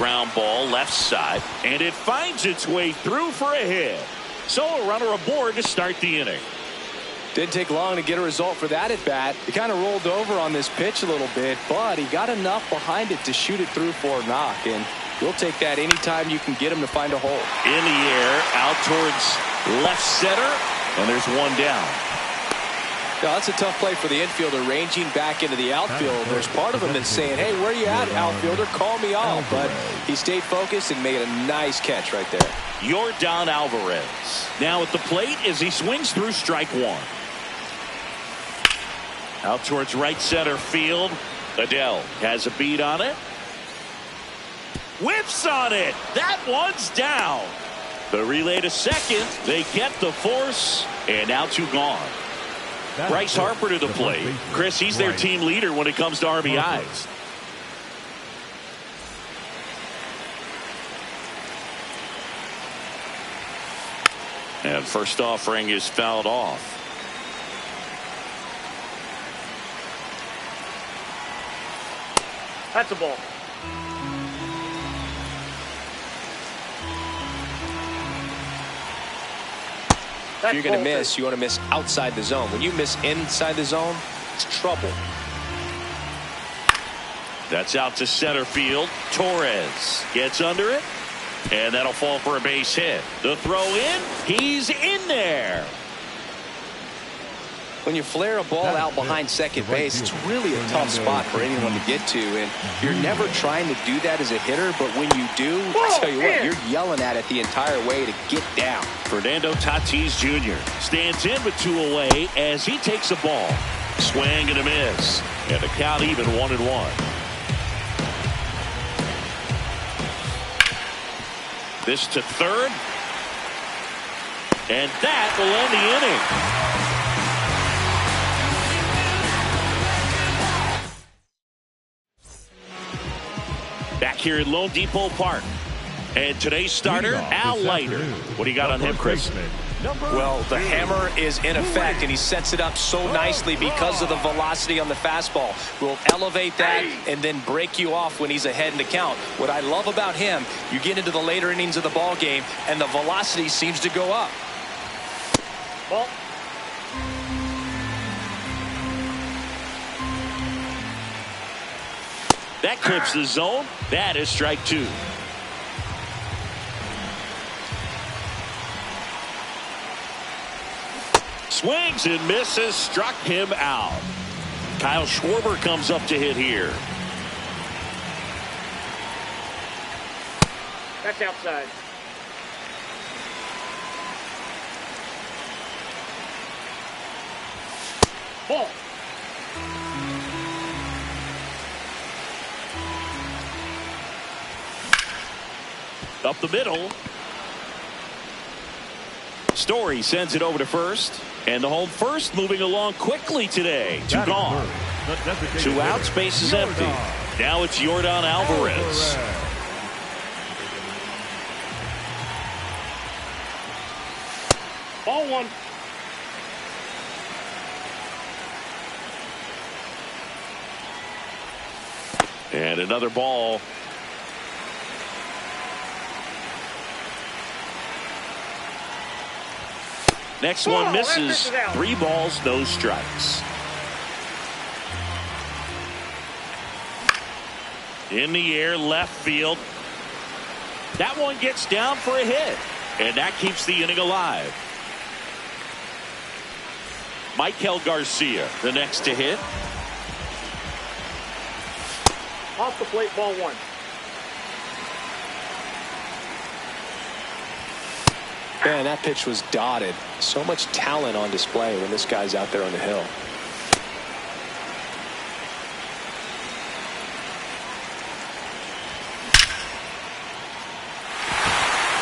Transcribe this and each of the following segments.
ground ball left side, and it finds its way through for a hit. So a runner aboard to start the inning. Didn't take long to get a result for that at bat. He kind of rolled over on this pitch a little bit, but he got enough behind it to shoot it through for a knock, and you'll take that anytime you can get him to find a hole. In the air, out towards left center, and there's one down. Now, that's a tough play for the infielder, ranging back into the outfield. There's part of him that's saying, hey, where you at, outfielder? Call me off. But he stayed focused and made a nice catch right there. Yordan Alvarez now at the plate as he swings through strike one. Out towards right center field. Adele has a beat on it. Whips on it. That one's down. The relay to second. They get the force, and now two gone. Bryce Harper to the plate. Chris, he's their team leader when it comes to RBIs. And first offering is fouled off. That's a ball. If you're going to miss, you want to miss outside the zone. When you miss inside the zone, it's trouble. That's out to center field. Torres gets under it, and that'll fall for a base hit. The throw in, he's in there. When you flare a ball out behind second base, it's really a tough spot for anyone to get to, and you're never trying to do that as a hitter, but when you do, I tell you what, you're yelling at it the entire way to get down. Fernando Tatis Jr. stands in with two away as he takes a ball. Swing and a miss, and the count even 1-1. This to third, and that will end the inning. Back here at Lone Depot Park. And today's starter, Al Leiter. What do you got on him, Chris? Well, the hammer is in effect, and he sets it up so nicely because of the velocity on the fastball. Will elevate that and then break you off when he's ahead in the count. What I love about him, you get into the later innings of the ball game, and the velocity seems to go up. Ball. That clips the zone. That is strike two. Swings and misses, struck him out. Kyle Schwarber comes up to hit here. That's outside. Ball. Up the middle. Story sends it over to first. And the home first moving along quickly today. Two gone. Two outs, base is empty. Now it's Yordan Alvarez. Ball one. And another ball. Next one misses. 3 balls, no strikes. In the air, left field. That one gets down for a hit. And that keeps the inning alive. Michael Garcia, the next to hit. Off the plate, ball one. Man, that pitch was dotted. So much talent on display when this guy's out there on the hill.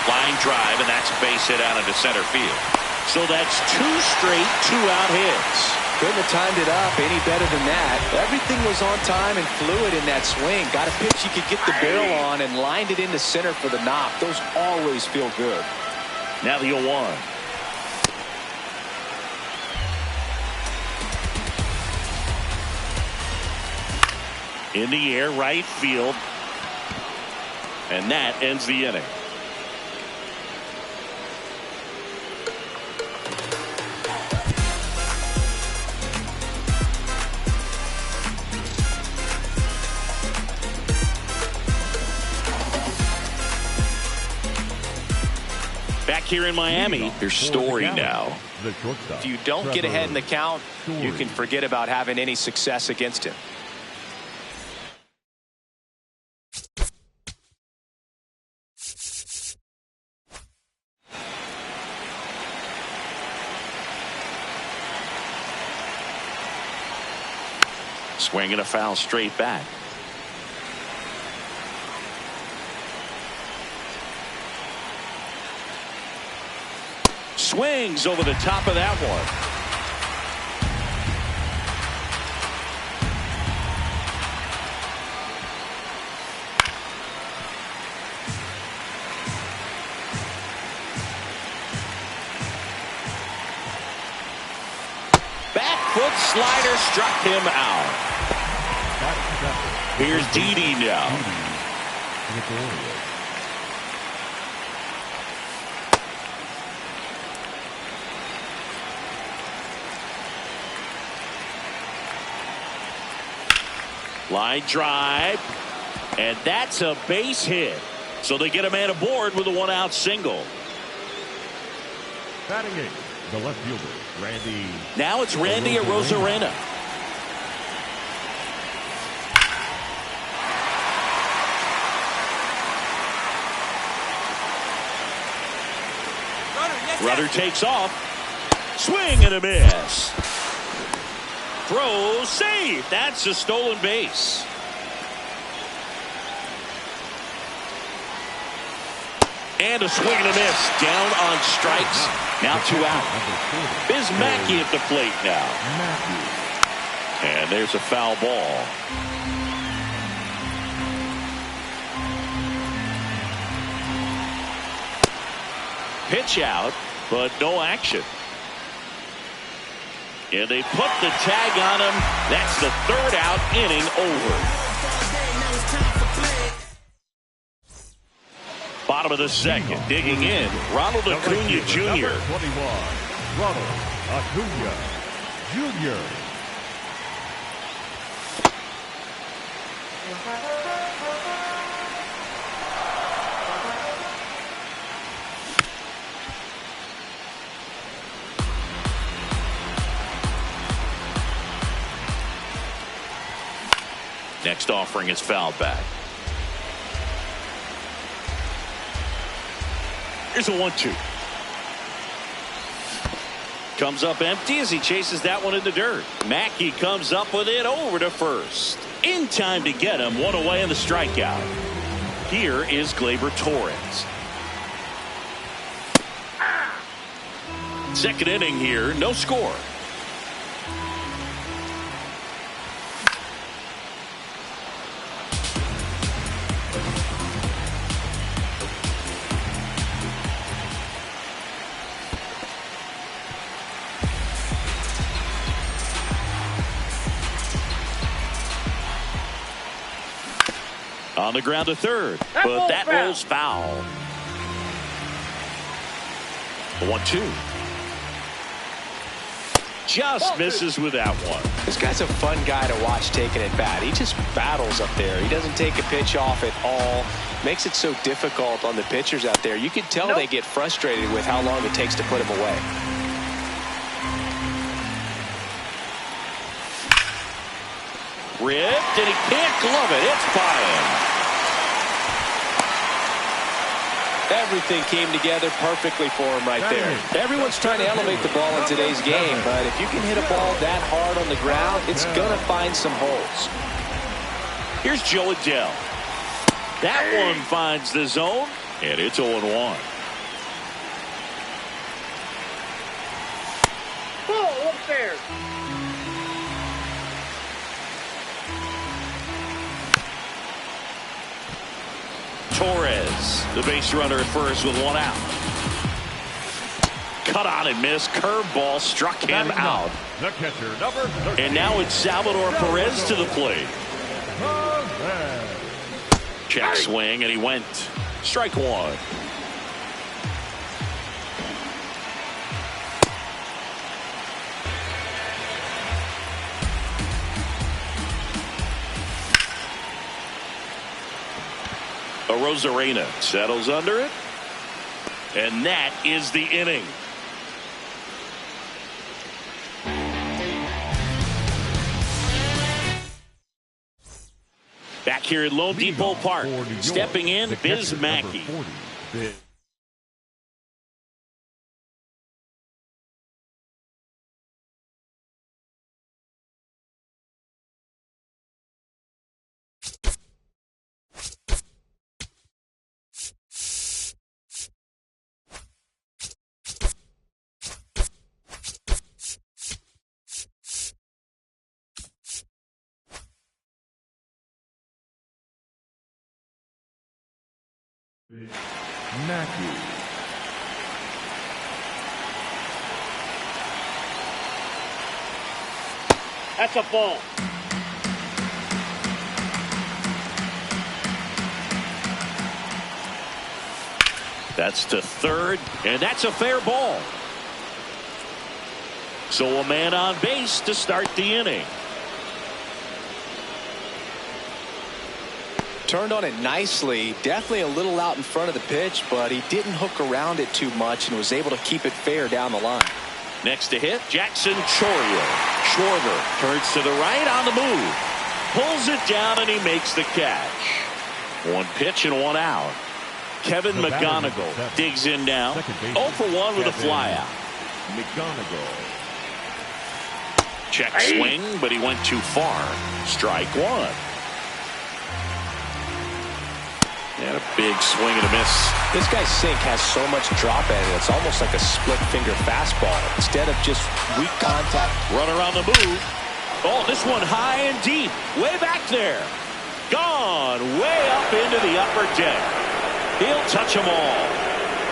Line drive, and that's a base hit out into center field. So that's 2 straight 2-out hits. Couldn't have timed it up any better than that. Everything was on time and fluid in that swing. Got a pitch you could get the barrel on and lined it into center for the knock. Those always feel good. Now the 0-1. In the air, right field. And that ends the inning. Back here in Miami, there's Story now. If you don't get ahead in the count, you can forget about having any success against him. Swinging a foul straight back. Swings over the top of that one. Back foot slider struck him out. Here's Didi now. Line drive, and that's a base hit. So they get a man aboard with a one-out single. Batting eighth, the left fielder, Randy. Now it's Randy Arozarena. Runner takes off. Swing and a miss. Throw, save. That's a stolen base. And a swing and a miss. Down on strikes. Now 2 out. Biz Mackey at the plate now. And there's a foul ball. Pitch out, but no action. And they put the tag on him. That's the 3rd out, inning over. Bottom of the 2nd, digging in, Ronald Acuna Jr. Ronald Acuna Jr. Next offering is fouled back. Here's a 1-2. Comes up empty as he chases that one in the dirt. Mackey comes up with it over to first. In time to get him. One away in the strikeout. Here is Gleyber Torres. Second inning here. No score. On the ground to third, but that rolls foul. The 1-2. Just misses with that one. This guy's a fun guy to watch taking at bat. He just battles up there. He doesn't take a pitch off at all. Makes it so difficult on the pitchers out there. You can tell they get frustrated with how long it takes to put him away. Ripped, and he can't glove it. It's by him. Everything came together perfectly for him right there. Everyone's trying to elevate the ball in today's game, but if you can hit a ball that hard on the ground, it's going to find some holes. Here's Joe Adele. That one finds the zone, and it's 0-1. Ball upstairs. Torres, the base runner at first with 1 out. Cut on and miss. Curveball struck him out. The catcher, number 13. And now it's Salvador Perez to the plate. Check swing, and he went. Strike one. Rosarena settles under it, and that is the inning. Back here at Lone Depot Park, stepping in, Biz Mackey. Mackey. That's a ball. That's to third, and that's a fair ball. So a man on base to start the inning. Turned on it nicely. Definitely a little out in front of the pitch, but he didn't hook around it too much and was able to keep it fair down the line. Next to hit, Jackson Chourio. Schwarber turns to the right on the move. Pulls it down, and he makes the catch. One pitch and one out. Kevin McGonigal digs in now. 0 for 1 with a flyout. McGonigal. Check swing, but he went too far. Strike one. And a big swing and a miss. This guy's sink has so much drop in it. It's almost like a split finger fastball instead of just weak contact. Runner on the move. Oh, this one high and deep. Way back there. Gone way up into the upper deck. He'll touch them all.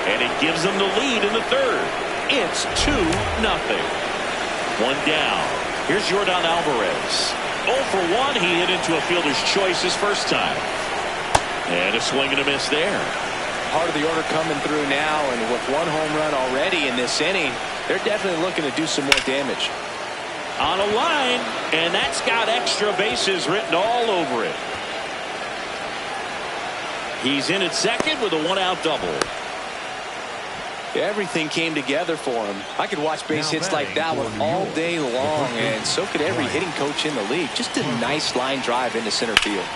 And it gives them the lead in the third. It's 2-0. One down. Here's Yordan Alvarez. 0 for 1. He hit into a fielder's choice his first time. And a swing and a miss there. Part of the order coming through now, and with one home run already in this inning, they're definitely looking to do some more damage. On a line, and that's got extra bases written all over it. He's in at second with a one-out double. Everything came together for him. I could watch base hits like that one all day long, and so could every hitting coach in the league. Just a nice line drive into center field.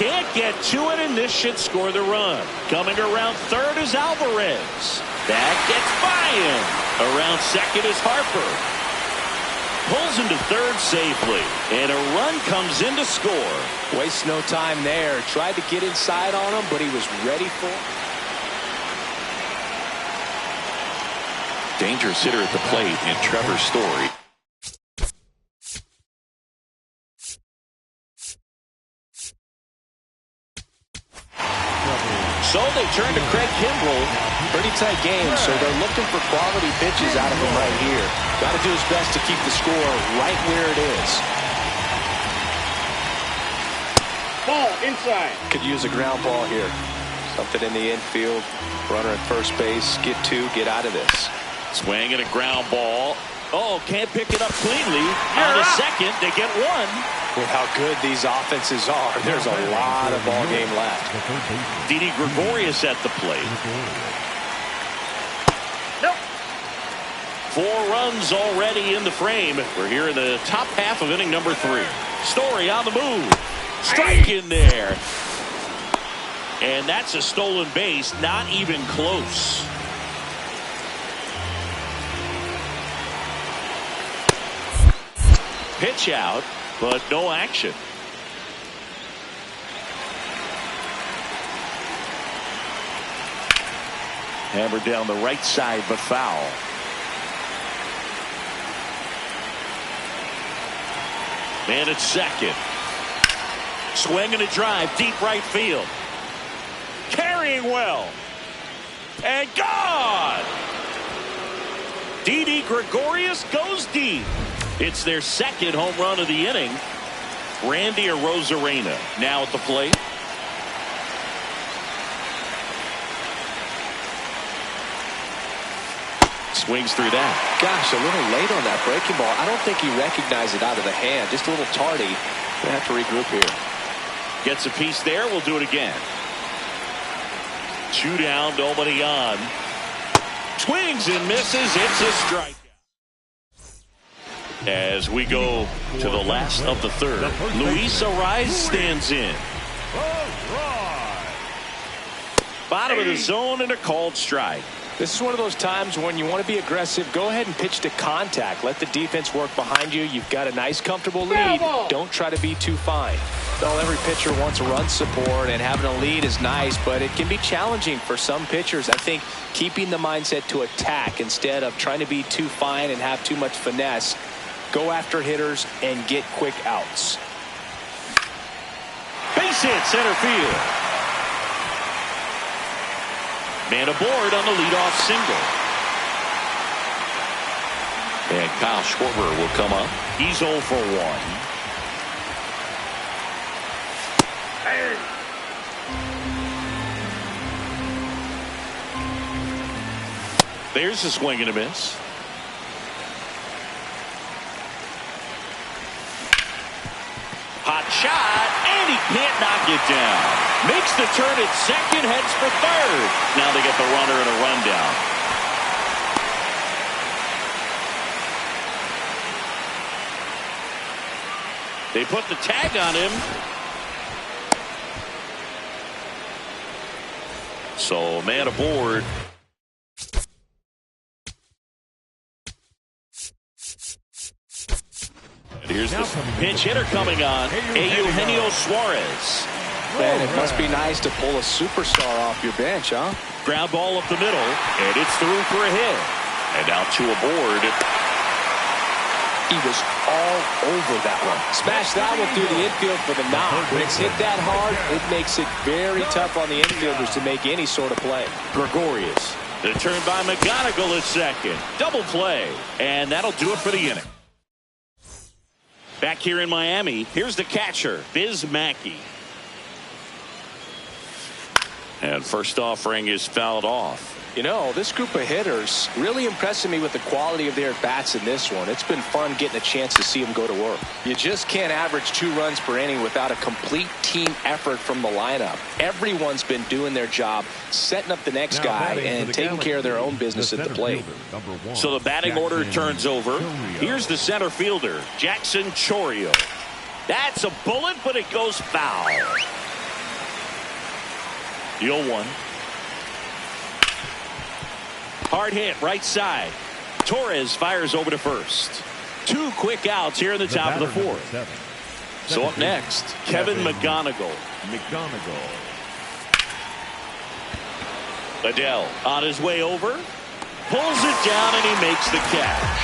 Can't get to it, and this should score the run. Coming around third is Alvarez. That gets by him. Around second is Harper. Pulls him to third safely, and a run comes in to score. Wastes no time there. Tried to get inside on him, but he was ready for it. Dangerous hitter at the plate in Trevor Story. So they turn to Craig Kimbrell. Pretty tight game, so they're looking for quality pitches out of him right here. Got to do his best to keep the score right where it is. Ball inside. Could use a ground ball here. Something in the infield. Runner at first base. Get two. Get out of this. Swing and a ground ball. Oh, can't pick it up cleanly. On the second, they get one. With how good these offenses are, there's a lot of ball game left. Didi Gregorius at the plate. Nope. 4 runs already in the frame. We're here in the top half of inning number 3. Story on the move. Strike in there. And that's a stolen base, not even close. Pitch out, but no action. Hammered down the right side, but foul. Man at second. Swing and a drive, deep right field. Carrying well. And gone! Didi Gregorius goes deep. It's their second home run of the inning. Randy Arozarena now at the plate. Swings through that. Gosh, a little late on that breaking ball. I don't think he recognized it out of the hand. Just a little tardy. Gonna have to regroup here. Gets a piece there. We'll do it again. 2 down, nobody on. Swings and misses. It's a strikeout. As we go to the last of the third, Luis Ariz stands in. Bottom of the zone and a called strike. This is one of those times when you want to be aggressive. Go ahead and pitch to contact. Let the defense work behind you. You've got a nice, comfortable lead. Don't try to be too fine. Well, every pitcher wants run support, and having a lead is nice, but it can be challenging for some pitchers. I think keeping the mindset to attack instead of trying to be too fine and have too much finesse. Go after hitters and get quick outs. Base hit, center field. Man aboard on the leadoff single. And Kyle Schwarber will come up. He's 0 for 1. There's a swing and a miss. Hot shot, and he can't knock it down. Makes the turn at second, heads for third. Now they get the runner and a rundown. They put the tag on him. So man aboard. Here's the pinch hitter coming on, Eugenio Suarez. Man, it must be nice to pull a superstar off your bench, huh? Ground ball up the middle, and it's through for a hit. And now 2 aboard. He was all over that one. Smash that one through the infield for the knock. When it's hit that hard, it makes it very tough on the infielders to make any sort of play. Gregorius. The turn by McGonigal at second. Double play. And that'll do it for the inning. Back here in Miami, here's the catcher, Biz Mackey. And first offering is fouled off. You know, this group of hitters really impressing me with the quality of their at-bats in this one. It's been fun getting a chance to see them go to work. You just can't average 2 runs per inning without a complete team effort from the lineup. Everyone's been doing their job, setting up the next guy, and taking care of their own business at the plate. So the batting order turns over. Here's the center fielder, Jackson Chourio. That's a bullet, but it goes foul. The 0-1. Hard hit, right side. Torres fires over to first. 2 quick outs here in the top of the 4th. So up next, Kevin McGonigal. Adele on his way over. Pulls it down and he makes the catch.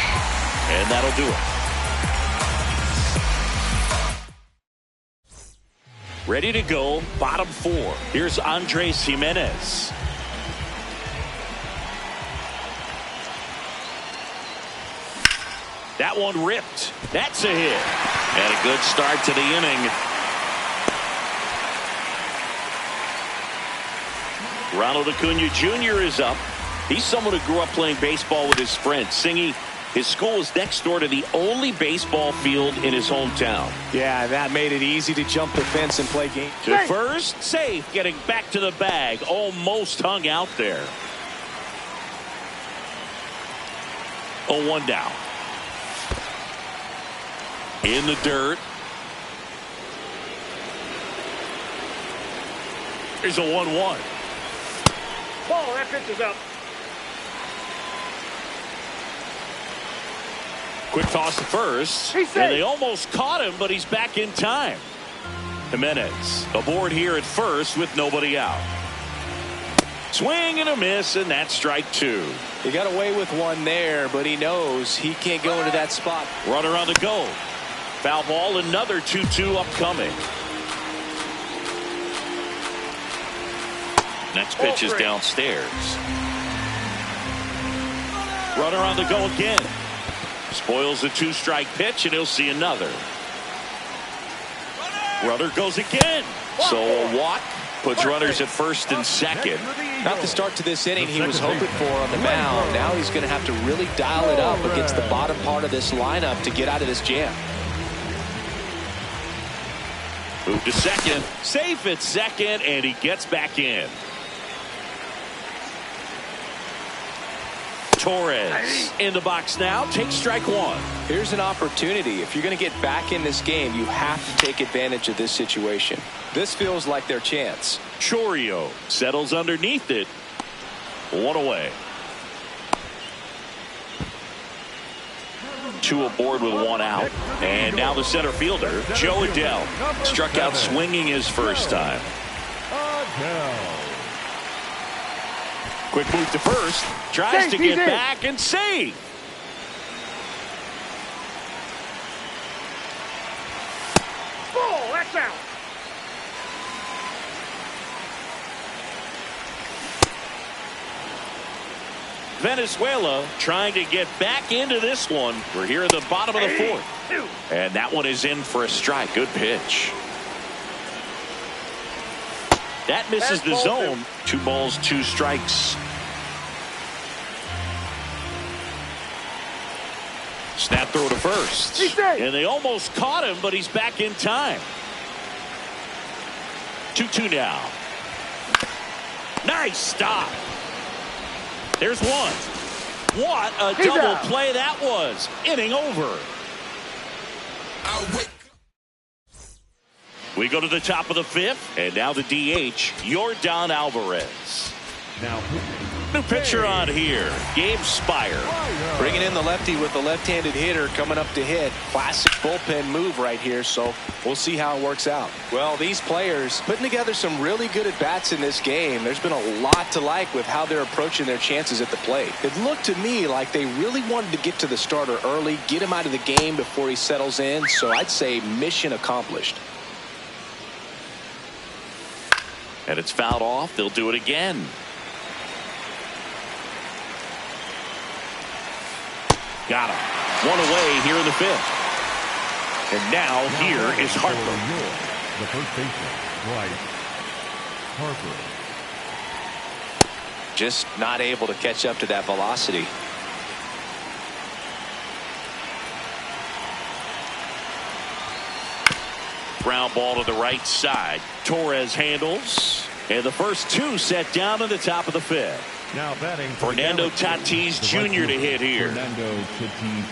And that'll do it. Ready to go, bottom 4. Here's Andres Jimenez. That one ripped. That's a hit. And a good start to the inning. Ronald Acuna Jr. is up. He's someone who grew up playing baseball with his friends. Singy, his school is next door to the only baseball field in his hometown. Yeah, that made it easy to jump the fence and play game. To first, safe, getting back to the bag. Almost hung out there. 0-1 down. In the dirt. Here's a 1-1. Ball, that pitch is up. Quick toss to first. And they almost caught him, but he's back in time. Jimenez aboard here at first with nobody out. Swing and a miss, and that's strike 2. He got away with one there, but he knows he can't go into that spot. Runner on the go. Foul ball, another 2-2 upcoming. Next pitch is downstairs. Runner on the go again. Spoils the 2-strike pitch, and he'll see another. Runner goes again. So a walk puts runners at first and second. Not the start to this inning he was hoping for on the mound. Now he's going to have to really dial it up against the bottom part of this lineup to get out of this jam. Move to second. Safe at second, and he gets back in. Torres in the box now. Takes strike one. Here's an opportunity. If you're going to get back in this game, you have to take advantage of this situation. This feels like their chance. Chorio settles underneath it. One away. Two aboard with one out. And now the center fielder, Joe Adell, struck out swinging his first time. Quick move to first. Tries to get back and save. Ball, that's out. Venezuela trying to get back into this one. We're here in the bottom of the fourth. And that one is in for a strike. Good pitch. That misses the zone. 2 balls, 2 strikes. Snap throw to first. And they almost caught him, but he's back in time. 2-2 now. Nice stop. There's one. What a double play that was. Inning over. We go to the top of the 5th, and now the DH, Yordan Alvarez. Now, new pitcher on here, Gabe Spire. Bringing in the lefty with the left-handed hitter coming up to hit. Classic bullpen move right here, so we'll see how it works out. Well, these players putting together some really good at-bats in this game. There's been a lot to like with how they're approaching their chances at the plate. It looked to me like they really wanted to get to the starter early, get him out of the game before he settles in, so I'd say mission accomplished. And it's fouled off. They'll do it again. Got him. One away here in the 5th. And now here is Harper. The first baseman, Bryce Harper. Just not able to catch up to that velocity. Ground ball to the right side. Torres handles. And the first 2 set down in the top of the 5th. Now batting Fernando Tatis Jr. to hit here. Fernando Tatis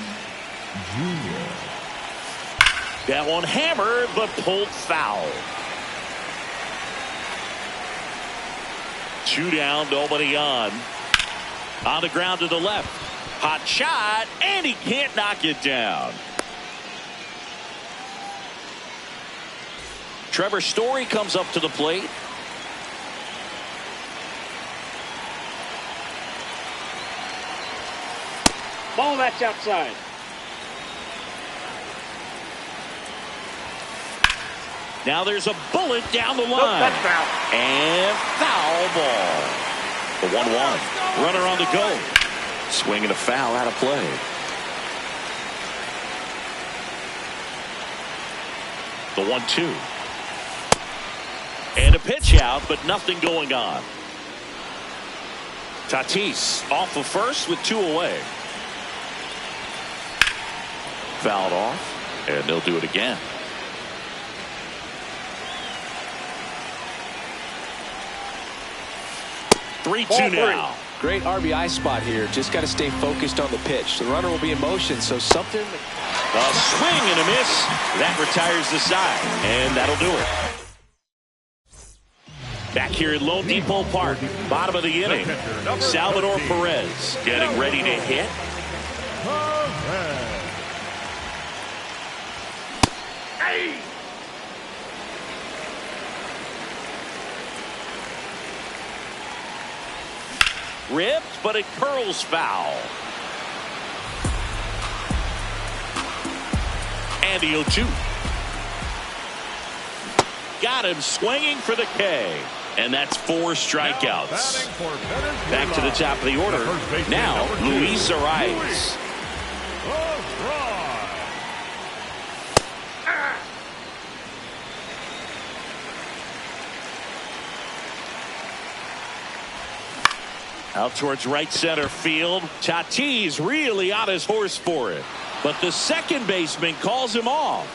Jr. That one hammered but pulled foul. 2 down, nobody on. On the ground to the left. Hot shot, and he can't knock it down. Trevor Story comes up to the plate. Ball, that's outside. Now there's a bullet down the line. That's foul. And foul ball. The 1-1. Runner on the go. Swinging a foul out of play. The 1-2. And a pitch out, but nothing going on. Tatis off of first with 2 away. Fouled off, and they'll do it again. Ball 3-2 now. Great RBI spot here. Just got to stay focused on the pitch. The runner will be in motion, so something. A swing and a miss. That retires the side, and that'll do it. Back here at Lone Depot Park, bottom of the inning. Salvador Perez getting ready to hit. Ripped, but it curls foul. And the 0-2. Got him swinging for the K. And that's 4 strikeouts. Back to the top of the order. Now, Luis Arias. Out towards right center field. Tatis really on his horse for it. But the second baseman calls him off.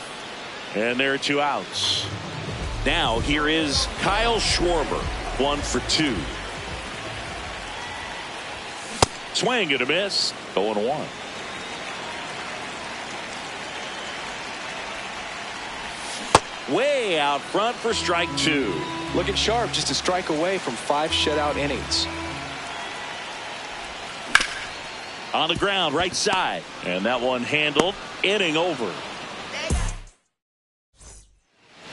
And there are 2 outs. Now here is Kyle Schwarber. 1 for 2. Swing and a miss. 0-1. Way out front for strike 2. Looking sharp, just a strike away from 5 shutout innings. On the ground, right side. And that one handled. Inning over.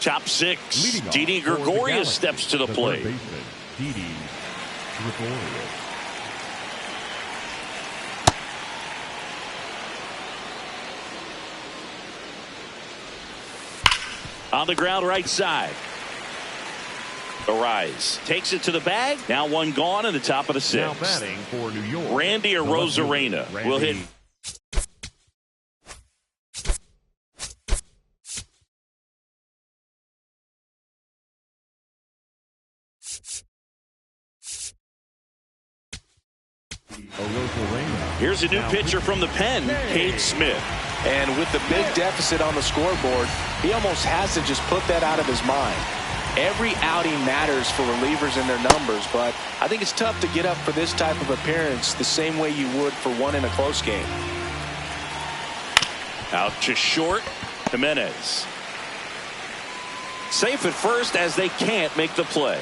Top 6. Didi Gregorius steps to the plate. Didi Gregorius. On the ground, right side. Arise takes it to the bag. Now one gone in the top of the 6th. Now batting for New York, Randy Arozarena will hit. Here's a new pitcher from the pen, Cade Smith. And with the big deficit on the scoreboard, he almost has to just put that out of his mind. Every outing matters for relievers and their numbers, but I think it's tough to get up for this type of appearance the same way you would for one in a close game. Out to short, Jimenez. Safe at first as they can't make the play.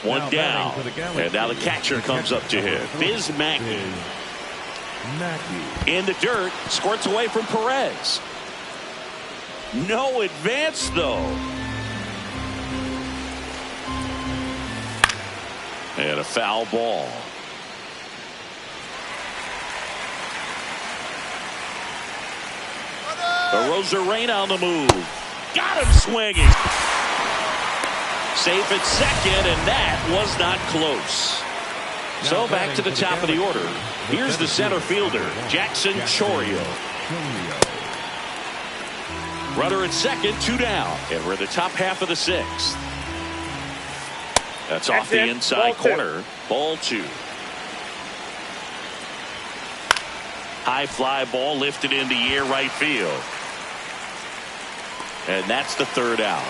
One down, and now the catcher comes up to hit. Biz Mackey. In the dirt, squirts away from Perez. No advance, though. And a foul ball. Arozarena on the move. Got him swinging. Safe at second, and that was not close. So back to the top of the order. Here's the center fielder, Jackson Chourio. Runner at second, 2 down. And we're in the top half of the 6th. That's off the inside corner. Ball 2. High fly ball lifted in the air, right field. And that's the 3rd out.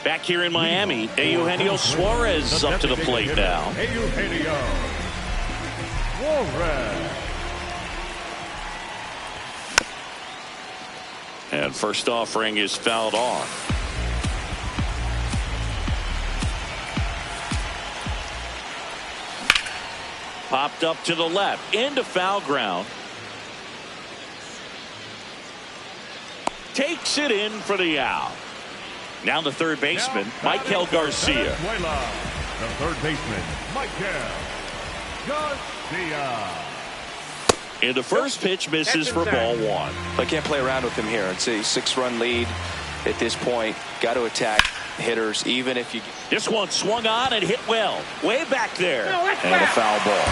Back here in Miami, Eugenio Suarez up to the plate now. Eugenio Suarez. And first offering is fouled off. Popped up to the left, into foul ground. Takes it in for the out. Now the third baseman, Michael Garcia. The third baseman, Michael Garcia. And the first pitch misses for ball 1. I can't play around with him here. It's a 6-run lead at this point. Got to attack hitters, even if you. This one swung on and hit well. Way back there. And a foul ball.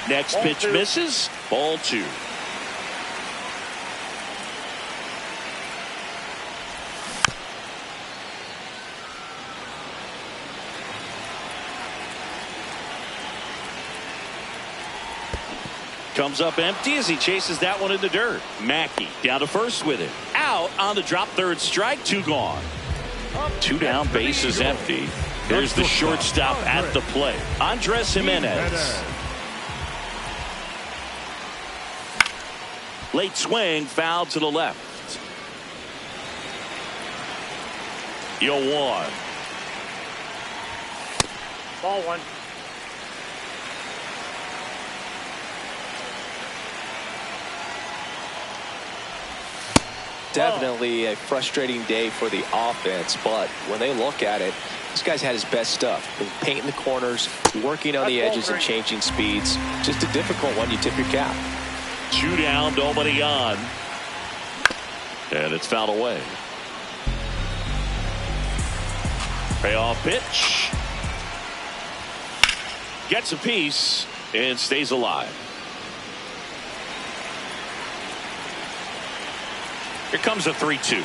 Next pitch misses. Ball 2. Comes up empty as he chases that one in the dirt. Mackey down to first with it. Out on the drop, 3rd strike, 2 gone. 2 down, base is empty. There's the shortstop at the plate, Andres Jimenez. Late swing, foul to the left. 0-1. Ball 1. Definitely a frustrating day for the offense, but when they look at it, this guy's had his best stuff. He's painting the corners, working on the edges and changing speeds. Just a difficult one. You tip your cap. 2 down, nobody on. And it's fouled away. Payoff pitch. Gets a piece and stays alive. Here comes a 3-2.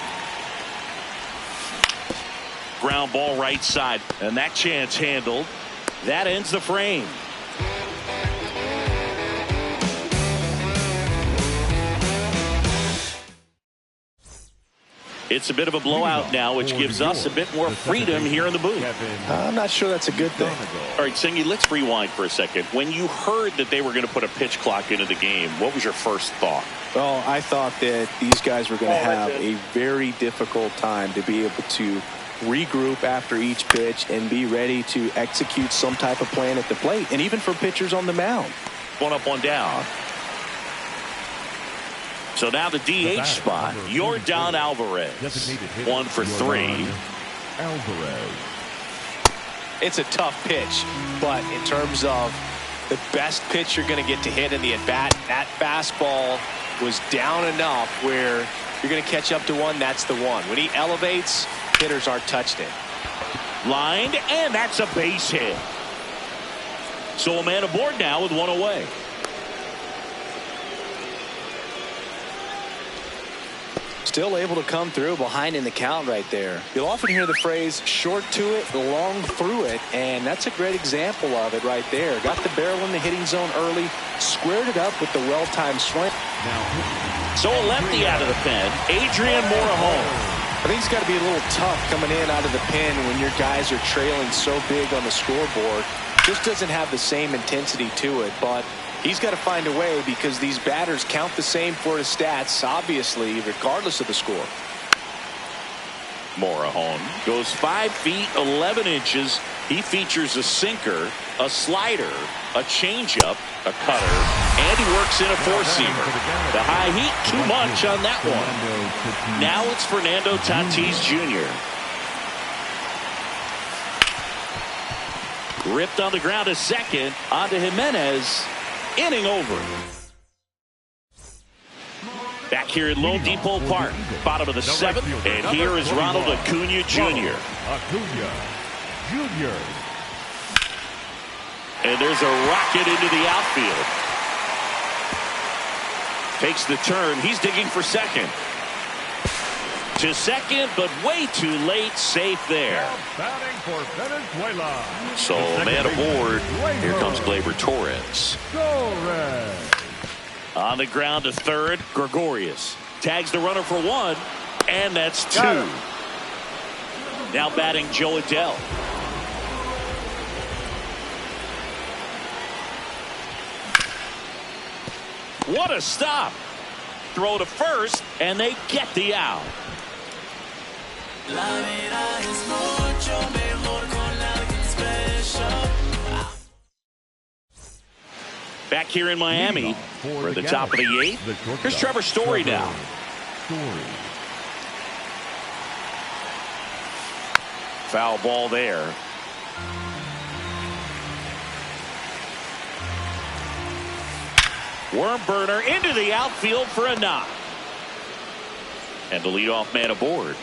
Ground ball right side, and that chance handled. That ends the frame. It's a bit of a blowout now, which gives us a bit more freedom here in the booth. I'm not sure that's a good thing. All right, Singy, let's rewind for a second. When you heard that they were going to put a pitch clock into the game, what was your first thought? Well, I thought that these guys were going to have a very difficult time to be able to regroup after each pitch and be ready to execute some type of plan at the plate, and even for pitchers on the mound. One up, one down. So now the DH spot, Yordan Alvarez. 1 for 3. Alvarez. It's a tough pitch, but in terms of the best pitch you're going to get to hit in the at-bat, that fastball was down enough where you're going to catch up to one. That's the one. When he elevates, hitters aren't touched it. Lined, and that's a base hit. So a man aboard now with one away. Still able to come through behind in the count right there. You'll often hear the phrase short to it, long through it, and that's a great example of it right there. Got the barrel in the hitting zone early, squared it up with the well-timed swing. So a lefty out of the pen, Adrian Morejon. I think it's got to be a little tough coming in out of the pen when your guys are trailing so big on the scoreboard. Just doesn't have the same intensity to it, but he's got to find a way because these batters count the same for his stats, obviously, regardless of the score. Morejon goes 5 feet 11 inches. He features a sinker, a slider, a changeup, a cutter, and he works in a four-seamer. The high heat, too much on that one. Now it's Fernando Tatis Jr. Ripped on the ground to second, onto Jimenez. Inning over. Back here at Lone Depot Park, bottom of the 7th, and here is Ronald Acuna Jr. And there's a rocket into the outfield. Takes the turn. He's digging for second. To second, but way too late. Safe there. So, man aboard. Here comes Gleyber Torres. On the ground to third, Gregorius. Tags the runner for 1, and that's 2. Now batting Joe Adell. What a stop. Throw to first, and they get the out. Back here in Miami, we're at the top of the 8th. Here's Trevor Story now. Foul ball there. Worm burner into the outfield for a knock. And the leadoff man aboard.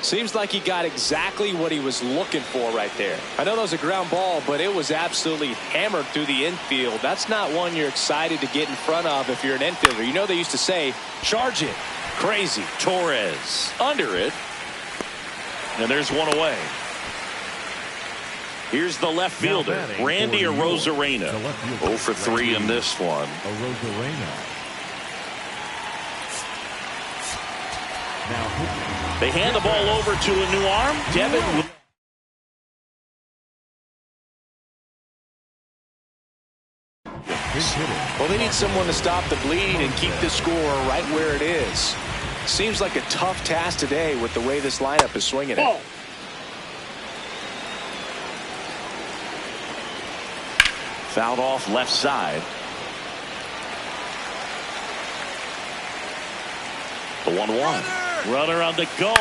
Seems like he got exactly what he was looking for right there. I know that was a ground ball, but it was absolutely hammered through the infield. That's not one you're excited to get in front of if you're an infielder. You know they used to say, charge it. Crazy. Torres under it. And there's one away. Here's the left fielder, Randy Arozarena. 0 for 3 in this one. They hand the ball over to a new arm. Devin. Well, they need someone to stop the bleed and keep the score right where it is. Seems like a tough task today with the way this lineup is swinging it. Fouled off left side. The 1-1. Runner on the go.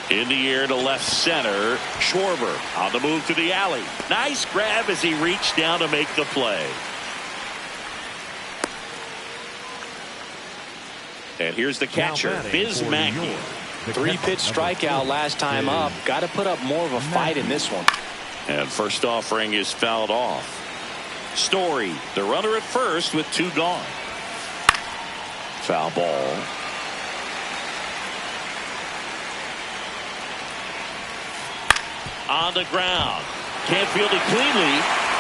In the air to left center. Schwarber on the move to the alley. Nice grab as he reached down to make the play. And here's the catcher, Biz Mackey. 3-pitch strikeout last time up. Got to put up more of a fight in this one. And first offering is fouled off. Story, the runner at first with 2 gone. Foul ball. on the ground. Can't field it cleanly.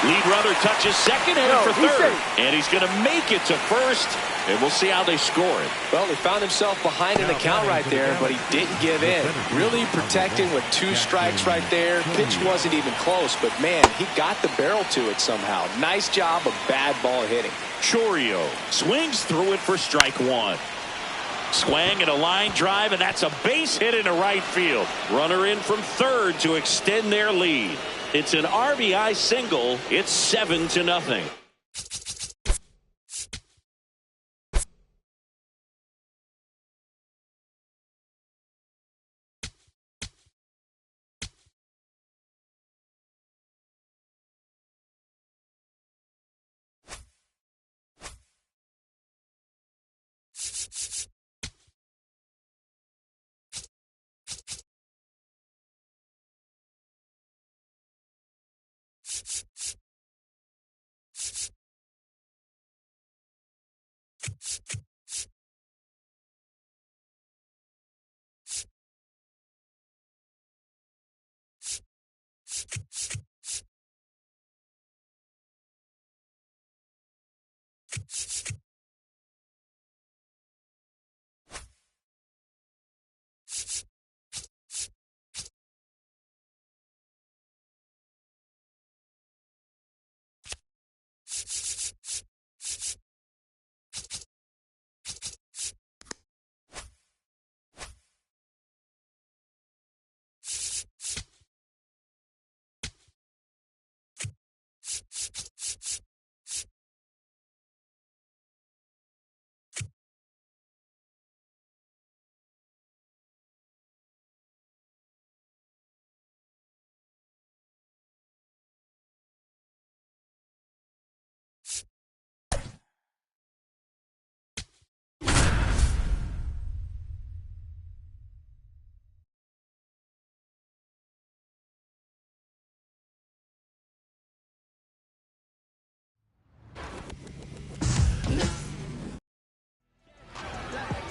Lead runner touches second, headed for third. And he's going to make it to first. And we'll see how they score it. Well, he found himself behind in the count right there, but he didn't give in. Really protecting with 2 strikes right there. Pitch wasn't even close, but man, he got the barrel to it somehow. Nice job of bad ball hitting. Chourio swings through it for strike 1. Swang and a line drive, and that's a base hit into right field. Runner in from third to extend their lead. It's an RBI single. It's 7-0.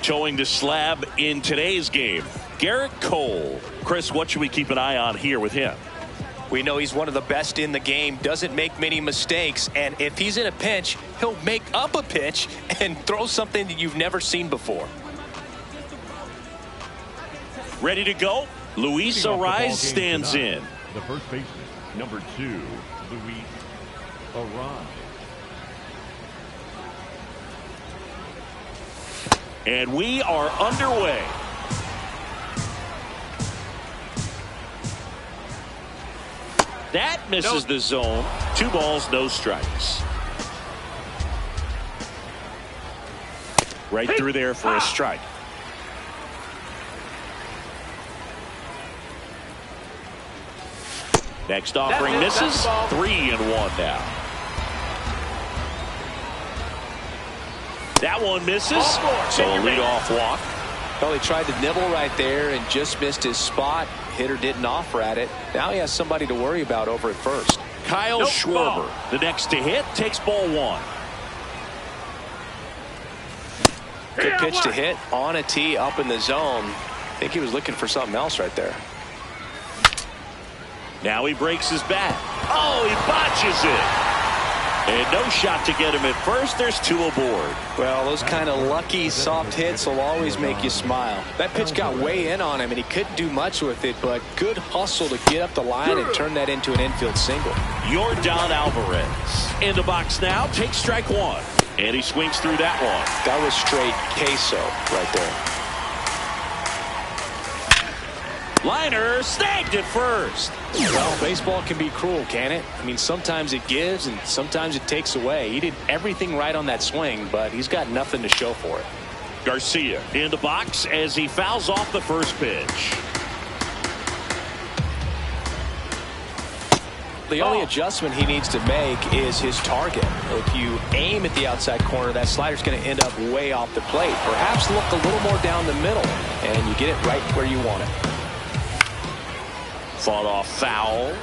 Towing the slab in today's game, Garrett Cole. Chris, what should we keep an eye on here with him? We know he's one of the best in the game, doesn't make many mistakes, and if he's in a pinch, he'll make up a pitch and throw something that you've never seen before. Ready to go? Luis Ariz stands tonight, in. The first baseman, number 2, Luis Ariz. And we are underway. That misses the zone. 2 balls, no strikes. Right through there for a strike. Next offering misses. 3-1 now. That one misses. So a leadoff walk. Well, he tried to nibble right there and just missed his spot. Hitter didn't offer at it. Now he has somebody to worry about over at first. Kyle Schwarber, the next to hit, takes ball 1. Good pitch to hit on a tee up in the zone. I think he was looking for something else right there. Now he breaks his bat. Oh, he botches it. And no shot to get him at first. There's 2 aboard. Well, those kind of lucky soft hits will always make you smile. That pitch got way in on him, and he couldn't do much with it, but good hustle to get up the line and turn that into an infield single. Yordan Alvarez in the box now. Takes strike 1. And he swings through that one. That was straight queso right there. Liner snagged at first. Well, baseball can be cruel, can it? I mean, sometimes it gives and sometimes it takes away. He did everything right on that swing, but he's got nothing to show for it. Garcia in the box as he fouls off the first pitch. The only adjustment he needs to make is his target. If you aim at the outside corner, that slider's going to end up way off the plate. Perhaps look a little more down the middle, and you get it right where you want it. Fought off foul.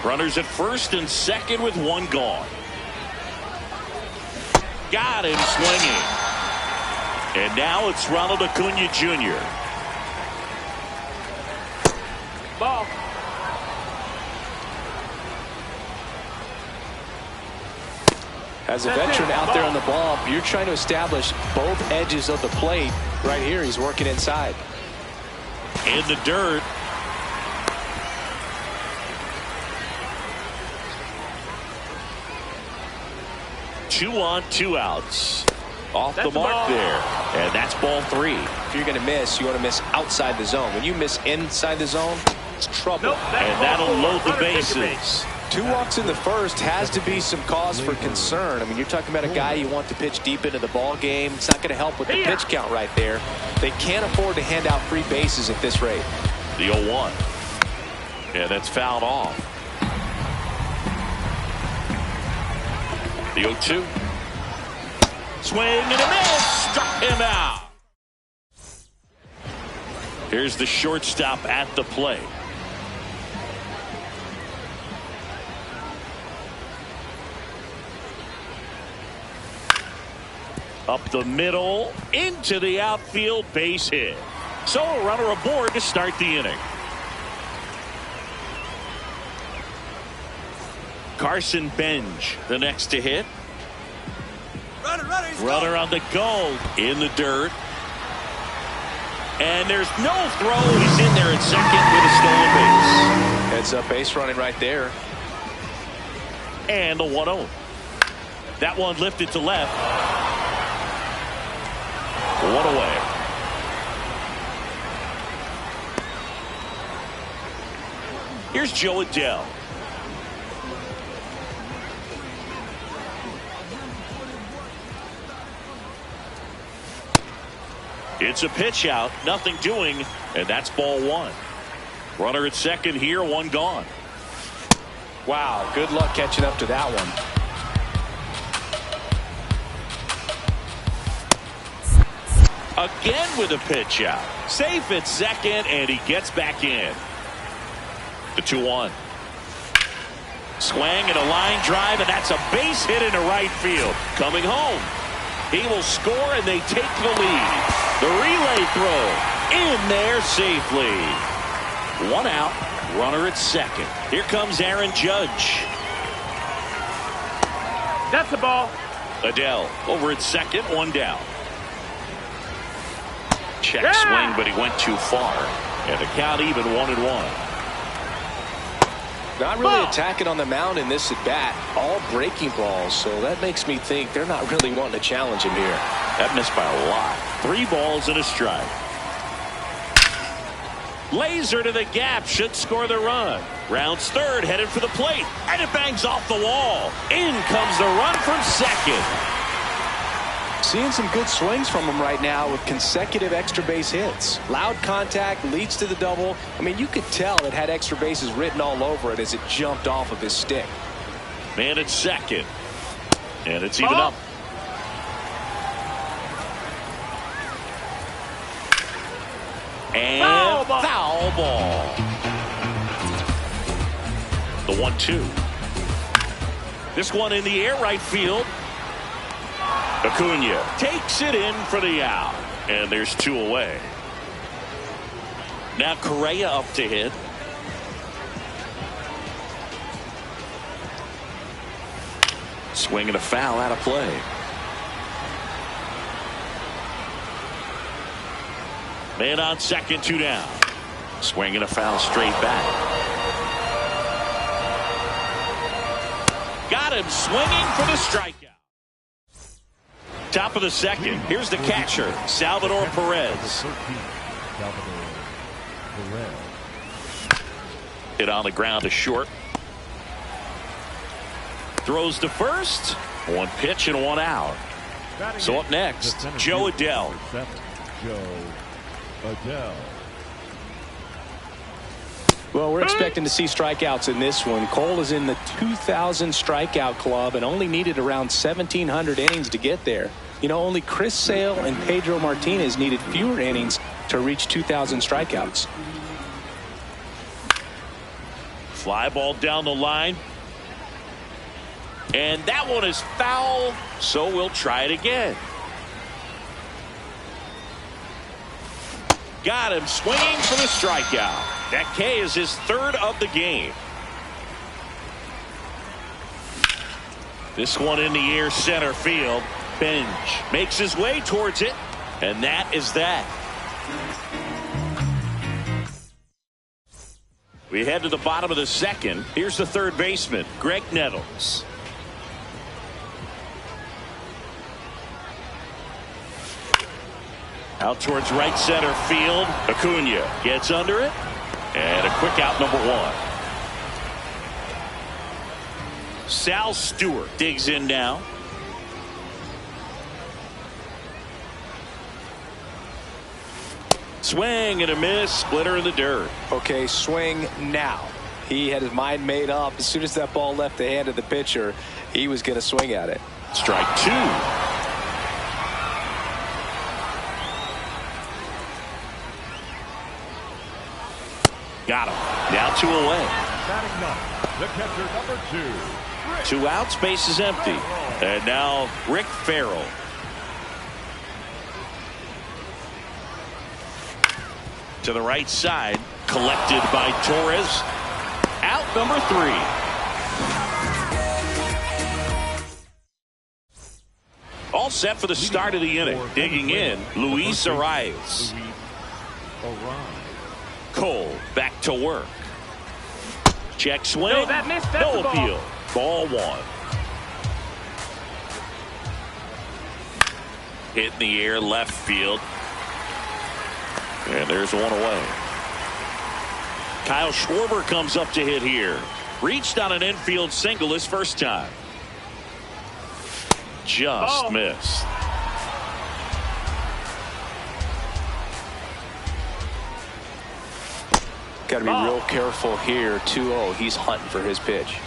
Runners at first and second with 1 gone. Got him swinging. And now it's Ronald Acuna Jr. Ball. As a veteran out there on the ball, you're trying to establish both edges of the plate. Right here, he's working inside. In the dirt. Two on, two outs. Off the mark there. And that's ball 3. If you're going to miss, you want to miss outside the zone. When you miss inside the zone, it's trouble. Nope, and that'll load the bases. 2 walks in the first has to be some cause for concern. I mean, you're talking about a guy you want to pitch deep into the ball game. It's not going to help with the pitch count right there. They can't afford to hand out free bases at this rate. The 0-1. And that's fouled off. The 0-2. Swing and a miss. Struck him out. Here's the shortstop at the plate. Up the middle, into the outfield, base hit. So a runner aboard to start the inning. Carson Benj, the next to hit. Runner on the go, in the dirt. And there's no throw. He's in there at second with a stolen base. Heads up base running right there. And the 1-0. That one lifted to left. 1 away. Here's Joe Adele. It's a pitch out, nothing doing, and that's ball 1. Runner at second here, 1 gone. Wow, good luck catching up to that one. Again with a pitch out. Safe at second, and he gets back in. The 2-1. Swing and a line drive, and that's a base hit into right field. Coming home. He will score, and they take the lead. The relay throw in there safely. 1 out. Runner at second. Here comes Aaron Judge. That's the ball. Adele over at second, 1 down. Check swing, but he went too far. And the count even 1-1. Not really attacking on the mound in this at bat. All breaking balls, so that makes me think they're not really wanting to challenge him here. That missed by a lot. 3 balls and a strike. Laser to the gap, should score the run. Rounds third, headed for the plate, and it bangs off the wall. In comes the run from second. Seeing some good swings from him right now with consecutive extra base hits. Loud contact leads to the double. I mean, you could tell it had extra bases written all over it as it jumped off of his stick. Man at second. And it's even up. And foul ball. The 1-2. This one in the air right field. Acuna takes it in for the out. And there's 2 away. Now Correa up to hit. Swing and a foul out of play. Man on second, 2 down. Swing and a foul straight back. Got him swinging for the strikeout. Top of the second. Here's the catcher, Salvador Perez. Hit on the ground to short. Throws to first. 1 pitch and 1 out. So up next, Joe Adele. Well, we're expecting to see strikeouts in this one. Cole is in the 2,000 strikeout club and only needed around 1,700 innings to get there. You know, only Chris Sale and Pedro Martinez needed fewer innings to reach 2,000 strikeouts. Fly ball down the line. And that one is foul, so we'll try it again. Got him swinging for the strikeout. That K is his third of the game. This one in the air, center field. Bench makes his way towards it, and that is that. We head to the bottom of the second. Here's the third baseman, Greg Nettles. Out towards right center field. Acuna gets under it. And a quick out, number one. Sal Stewart digs in now. Swing and a miss. Splitter in the dirt. Okay, swing now. He had his mind made up. As soon as that ball left the hand of the pitcher, he was going to swing at it. Strike two. Got him. Now 2 away. Batting ninth, the catcher, number 2. 2 outs, base is empty. And now Rick Farrell. To the right side, collected by Torres. Out number 3. All set for the start of the inning. Digging in, Luis Arias. Cole back to work. Check swing. No, that missed. That's No appeal. Ball 1. Hit in the air, left field. And there's 1 away. Kyle Schwarber comes up to hit here. Reached on an infield single his first time. Just missed. Got to be real careful here. 2-0. He's hunting for his pitch.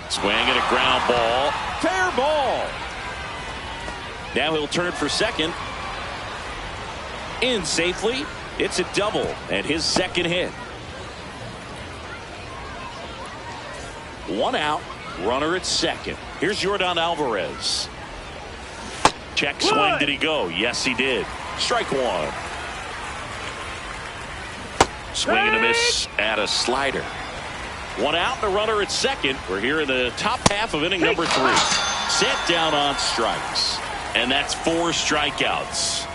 Swing and a ground ball. Fair ball. Now he'll turn for second. In safely. It's a double and his second hit. 1 out. Runner at second. Here's Yordan Alvarez. Check swing. Did he go? Yes, he did. Strike 1. Swing and a miss at a slider. 1 out, the runner at second. We're here in the top half of inning number 3. Set down on strikes. And that's 4 strikeouts.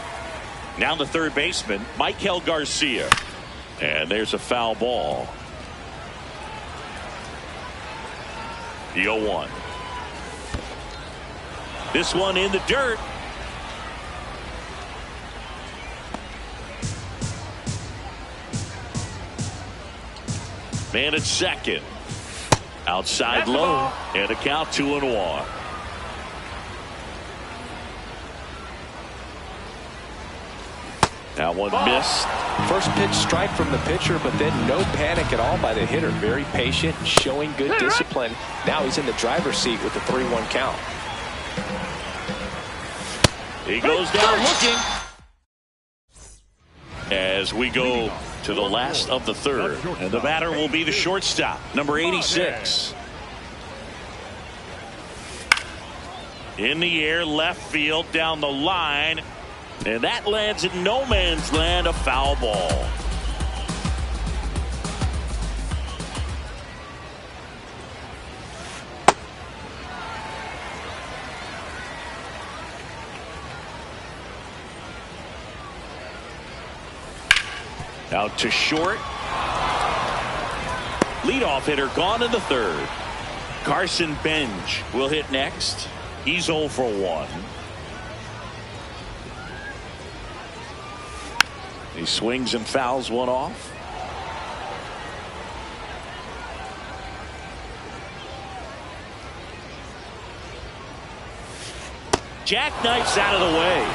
Now the third baseman, Michael Garcia. And there's a foul ball. The 0-1. This one in the dirt. Man at second. Outside low. And a count 2-1. That one missed. First pitch strike from the pitcher, but then no panic at all by the hitter. Very patient, showing good discipline. Now he's in the driver's seat with the 3-1 count. He goes down looking. As we go to the last of the third. And the batter will be the shortstop, number 86. In the air, left field, down the line. And that lands in no man's land, a foul ball. Out to short. Leadoff hitter gone in the third. Carson Benj will hit next. He's 0 for 1. He swings and fouls one off. Jackknifes out of the way.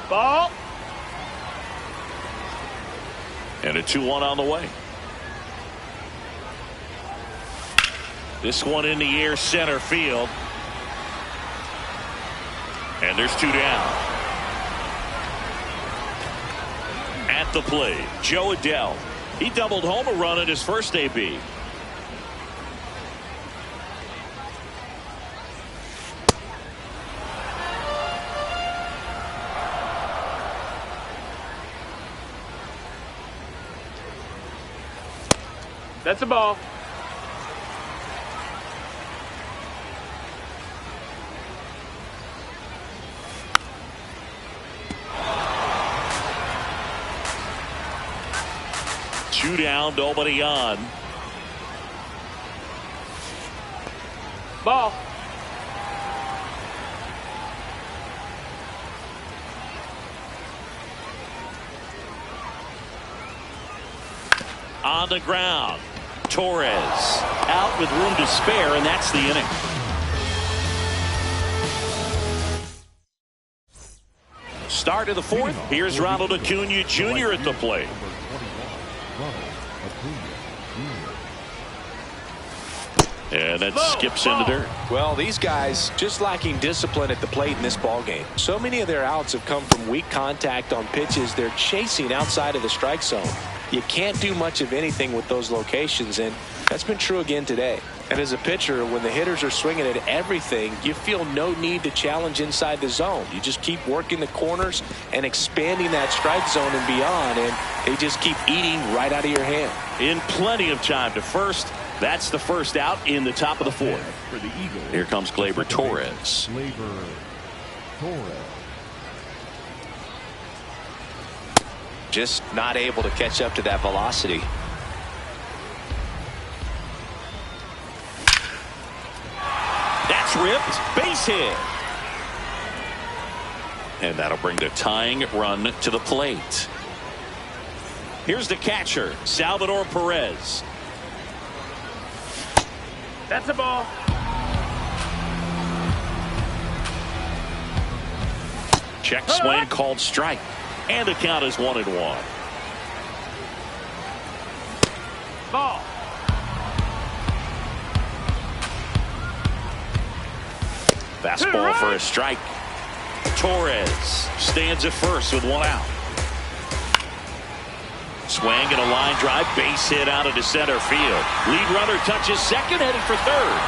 Ball. And a 2-1 on the way. This one in the air, center field. And there's 2 down. At the plate, Joe Adell. He doubled home a run at his first AB. That's a ball. Two down, nobody on. Ball. On the ground. Torres out with room to spare, and that's the inning. Start of the fourth. Here's Ronald Acuna Jr. at the plate. And that skips into dirt. Well, these guys just lacking discipline at the plate in this ballgame. So many of their outs have come from weak contact on pitches they're chasing outside of the strike zone. You can't do much of anything with those locations, and that's been true again today. And as a pitcher, when the hitters are swinging at everything, you feel no need to challenge inside the zone. You just keep working the corners and expanding that strike zone and beyond, and they just keep eating right out of your hand. In plenty of time to first. That's the first out in the top of the fourth. For the Eagles, here comes Gleyber Torres. Gleyber Torres. Just not able to catch up to that velocity. That's ripped. Base hit. And that'll bring the tying run to the plate. Here's the catcher, Salvador Perez. That's a ball. Check swing called strike. And the count is 1-1. Ball. Fastball for a strike. Torres stands at first with one out. Swing and a line drive, base hit out into center field. Lead runner touches second, headed for third.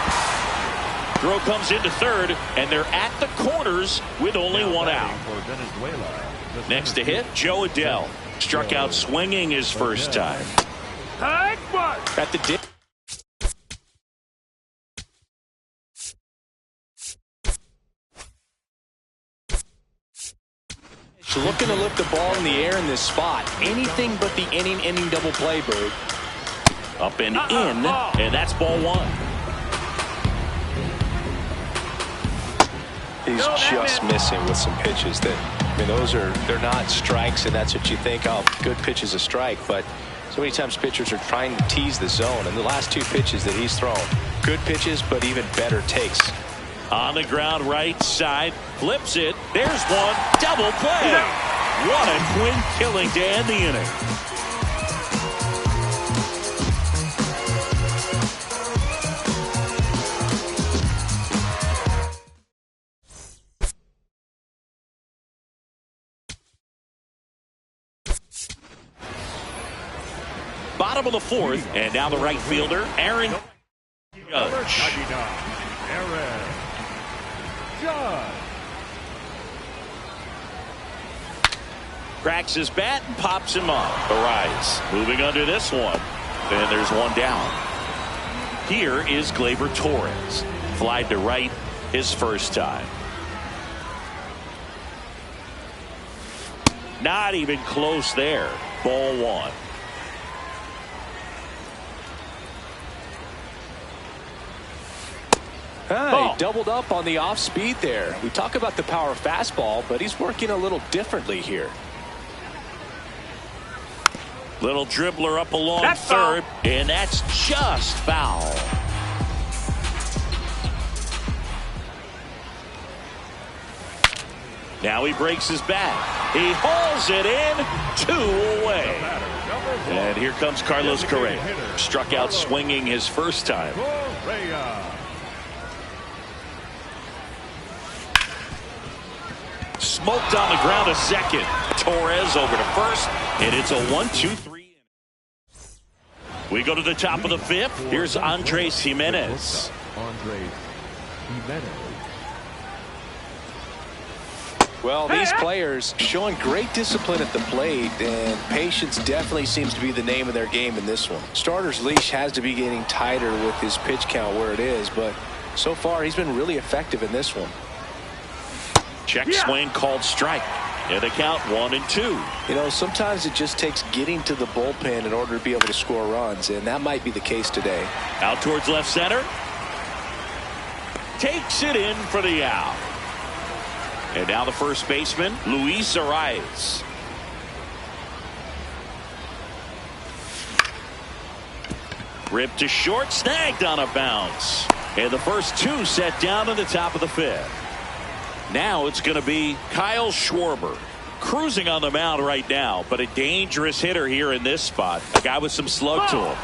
Throw comes into third, and they're at the corners with only one out. Next to hit, Joe Adell. Struck out swinging his first time. At the dip. Looking to lift the ball in the air in this spot. Anything but the inning double play, Bird. Up and in, and that's ball one. He's just missing with some pitches that, I mean, they're not strikes, and that's what you think, oh, good pitch is a strike, but so many times pitchers are trying to tease the zone, and the last two pitches that he's thrown, good pitches, but even better takes. On the ground, right side, flips it. There's one, double play. What a twin killing to end the inning. Bottom of the fourth, and now the right fielder, Aaron Judge. Aaron Judge. Cracks his bat and pops him up. Arise. Moving under this one. And there's one down. Here is Gleyber Torres. Flied to right his first time. Not even close there. Ball one. He doubled up on the off speed there. We talk about the power fastball, but he's working a little differently here. Little dribbler up along third, and that's just foul. Now he breaks his bat. He hauls it in, 2 away. And here comes Carlos Correa. Struck out swinging his first time. Smoked on the ground a second. Torres over to first, and it's a 1-2-3. We go to the top of the fifth. Here's Andres Jimenez. Well, these players showing great discipline at the plate, and patience definitely seems to be the name of their game in this one. Starter's leash has to be getting tighter with his pitch count where it is, but so far he's been really effective in this one. Check swing called strike. And the count 1-2. You know, sometimes it just takes getting to the bullpen in order to be able to score runs, and that might be the case today. Out towards left center. Takes it in for the out. And now the first baseman, Luis Arias. Ripped to short, snagged on a bounce. And the first two set down in the top of the fifth. Now it's going to be Kyle Schwarber. Cruising on the mound right now, but a dangerous hitter here in this spot. A guy with some slug to him.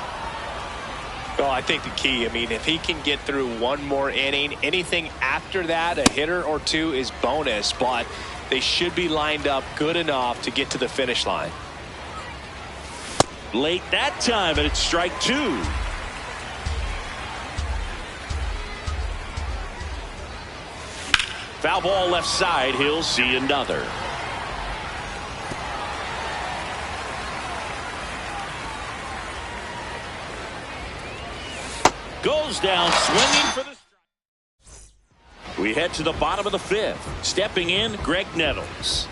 Well, I think the key, I mean, if he can get through one more inning, anything after that, a hitter or two is bonus, but they should be lined up good enough to get to the finish line. Late that time, and it's strike two. Foul ball left side. He'll see another. Goes down swinging for the strike. We head to the bottom of the fifth. Stepping in, Greg Nettles.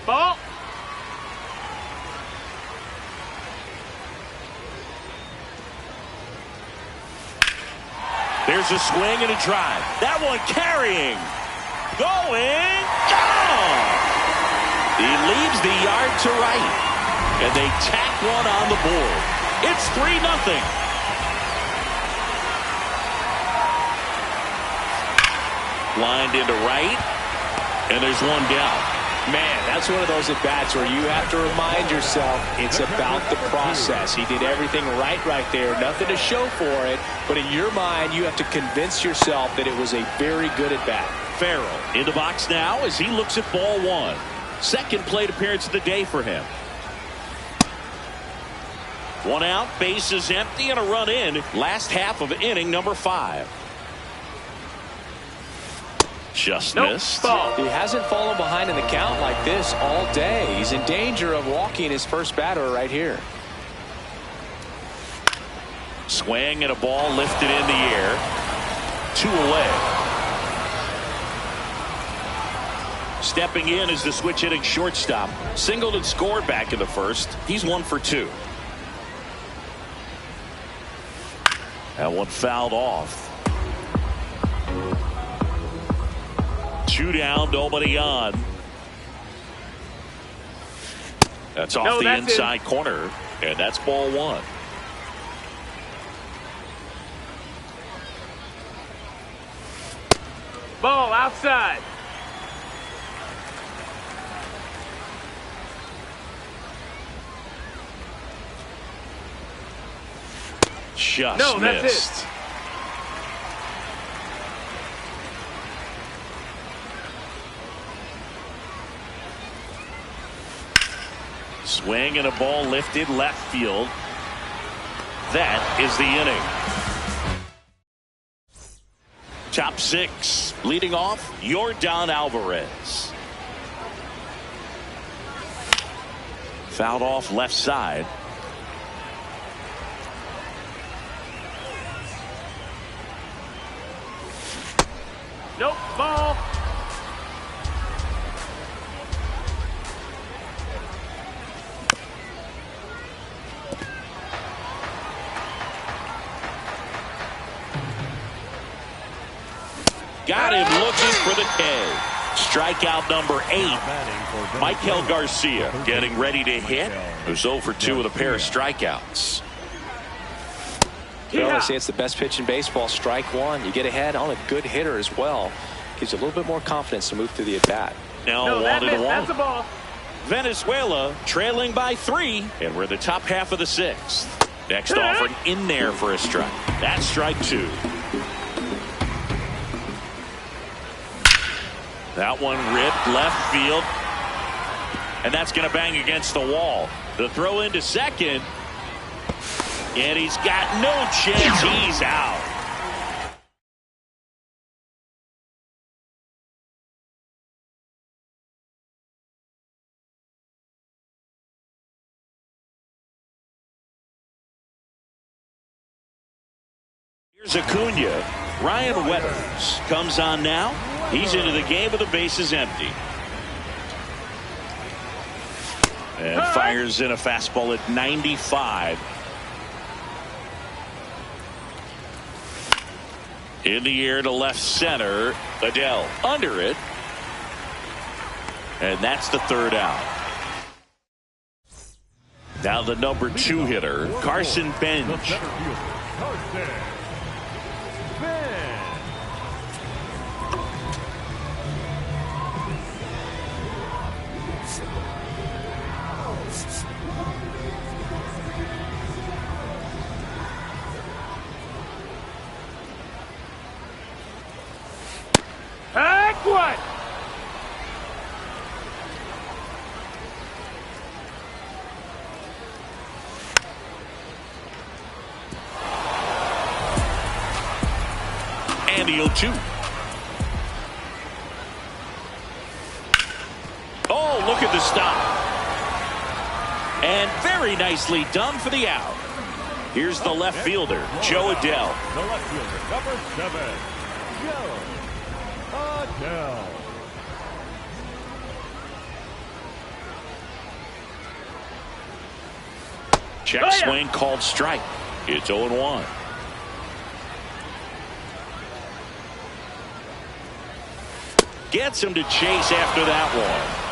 Ball. There's a swing and a drive. That one carrying. Going. Gone. He leaves the yard to right. And they tack one on the board. It's 3-0. Lined into right. And there's one down. Man, that's one of those at-bats where you have to remind yourself it's about the process. He did everything right there. Nothing to show for it. But in your mind, you have to convince yourself that it was a very good at-bat. Farrell in the box now as he looks at ball one. Second plate appearance of the day for him. One out, base is empty, and a run in. Last half of inning number 5. Just missed. He hasn't fallen behind in the count like this all day. He's in danger of walking his first batter right here. Swing and a ball lifted in the air. 2 away. Stepping in is the switch hitting shortstop. Singled and scored back in the first. He's 1 for 2. That one fouled off. 2 down, nobody on. That's off the inside corner, and that's ball 1. Ball outside. Just missed. Swing and a ball lifted left field. That is the inning. Top 6 leading off, Yordan Alvarez. Fouled off left side. Nope, ball. Got him looking for the K. Strikeout number 8. Michael Garcia getting ready to hit. Who's 0 for 2 with a pair of strikeouts. Well, I say it's the best pitch in baseball. Strike one. You get ahead on a good hitter as well. Gives you a little bit more confidence to move through the at-bat. Now 1-1. That's a ball. Venezuela trailing by 3, and we're the top half of the 6th. Next offering in there for a strike. That's strike 2. That one ripped left field, and that's going to bang against the wall. The throw into second, and he's got no chance. He's out. Here's Acuna. Ryan Weathers comes on now. He's into the game with the bases empty. And fires in a fastball at 95. In the air to left center. Adele under it. And that's the third out. Now the number 2 hitter, Carson Bench. Heck what? And the 0-2. Oh, look at the stop. And very nicely done for the out. Here's the left fielder, Joe Adele. The left fielder, number 7, Joe Adele. Check swing called strike. It's 0-1. Gets him to chase after that one.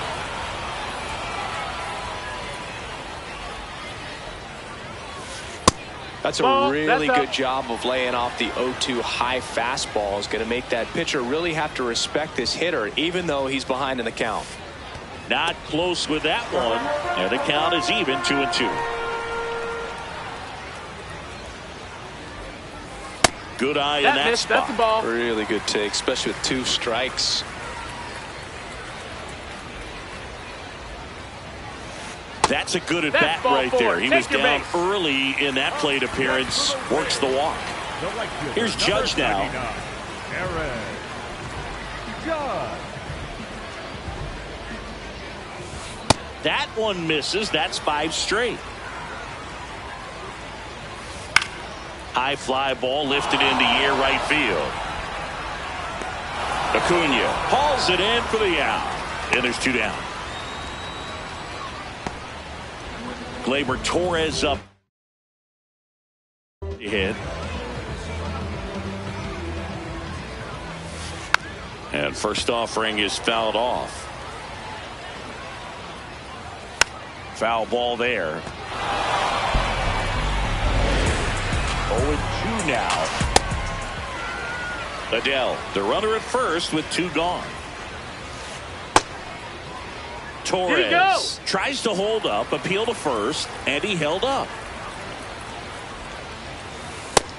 That's a really good job of laying off the 0-2 high fastball. Is going to make that pitcher really have to respect this hitter, even though he's behind in the count. Not close with that one. And the count is even, 2-2. Good eye in that spot. That's the ball. Really good take, especially with 2 strikes. That's a good at bat right there. He was down early in that plate appearance. Works the walk. Here's Judge now. Aaron Judge. That one misses. That's 5 straight. High fly ball lifted into air right field. Acuna hauls it in for the out. And there's 2 down. Gleyber Torres up. Hit. And first offering is fouled off. Foul ball there. 0-2 now. Adele, the runner at first with 2 gone. Torres tries to hold up, appeal to first, and he held up.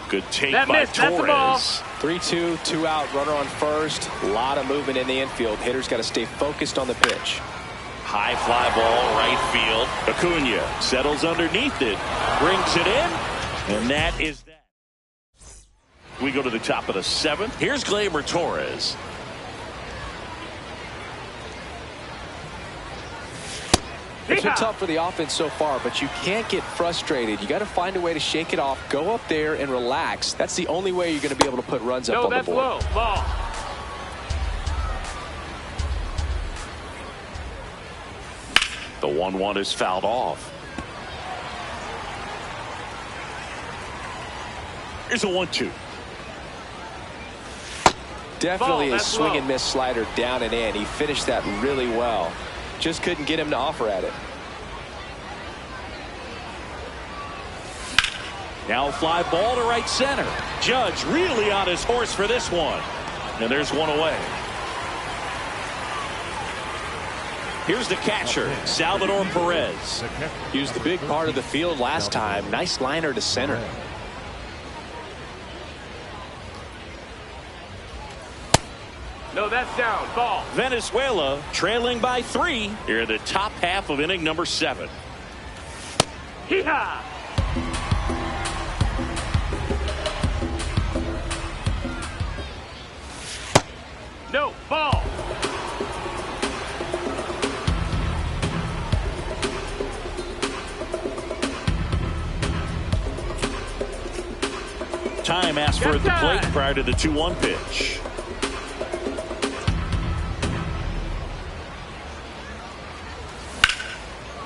Good take by Torres. 3-2, 2 out, runner on first. A lot of movement in the infield. Hitter's got to stay focused on the pitch. High fly ball, right field. Acuna settles underneath it, brings it in, and that is that. We go to the top of the 7th. Here's Gleyber Torres. It's been tough for the offense so far, but you can't get frustrated. You got to find a way to shake it off, go up there and relax. That's the only way you're going to be able to put runs up on the board. Low. Ball. The 1-1 is fouled off. Here's a 1-2. Definitely a swing and miss slider down and in. He finished that really well. Just couldn't get him to offer at it. Now fly ball to right center. Judge really on his horse for this one. And there's one away. Here's the catcher, Salvador Perez. Used the big part of the field last time. Nice liner to center. No, that's down. Ball. Venezuela trailing by 3 here in the top half of inning number 7. Hee-haw! No, ball. time asked for at the plate prior to the 2-1 pitch.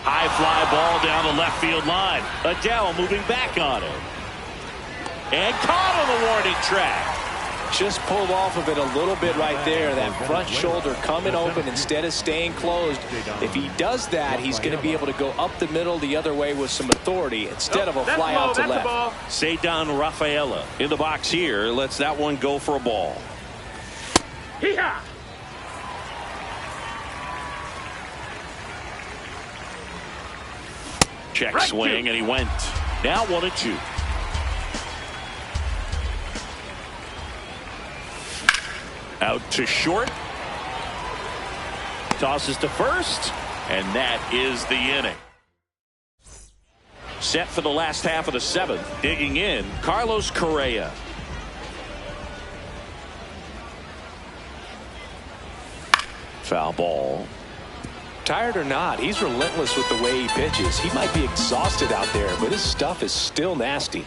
High fly ball down the left field line. Adele moving back on it. And caught on the warning track. Just pulled off of it a little bit right there. That front shoulder coming open instead of staying closed. If he does that, he's going to be able to go up the middle the other way with some authority instead of a fly out to left. Cedar Rafaela in the box here. Lets that one go for a ball. Hee-haw! Check swing, and he went. Now 1-2. Out to short. Tosses to first. And that is the inning. Set for the last half of the 7th. Digging in, Carlos Correa. Foul ball. Tired or not, he's relentless with the way he pitches. He might be exhausted out there, but his stuff is still nasty.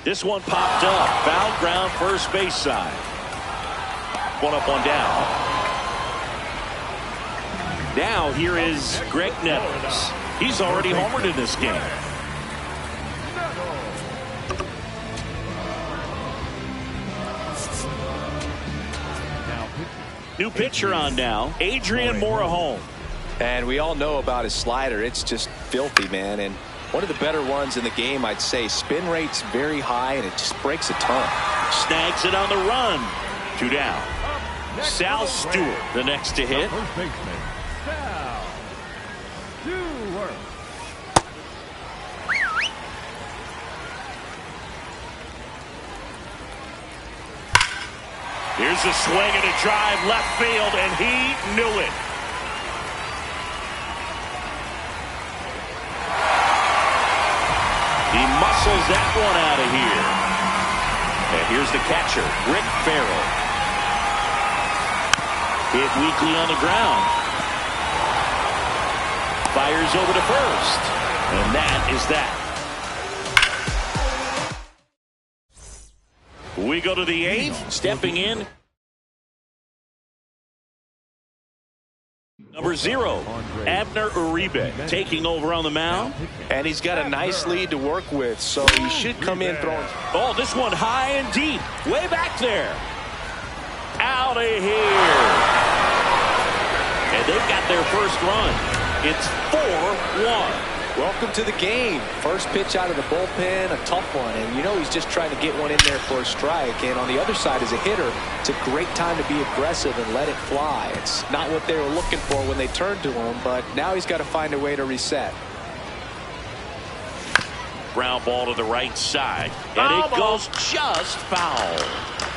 This one popped up. Foul ground, first base side. One up, one down. Now here is Greg Nettles. He's already homered in this game. New pitcher on now, Adrian Morejon. And we all know about his slider. It's just filthy, man. And one of the better ones in the game, I'd say. Spin rate's very high, and it just breaks a ton. Snags it on the run. 2 down. Sal Stewart, the next to hit. First baseman, Sal Stewart. Here's a swing and a drive left field, and he knew it. He muscles that one out of here. And here's the catcher, Rick Farrell. Hit weakly on the ground. Fires over to first. And that is that. We go to the 8th. Stepping in, number 0, Abner Uribe, taking over on the mound. And he's got a nice lead to work with, so he should come in throwing. Oh, this one high and deep. Way back there. Out of here. And they've got their first run. It's 4-1. Welcome to the game. First pitch out of the bullpen, a tough one. And you know he's just trying to get one in there for a strike. And on the other side, as a hitter, it's a great time to be aggressive and let it fly. It's not what they were looking for when they turned to him, but now he's got to find a way to reset. Ground ball to the right side. And it goes just foul.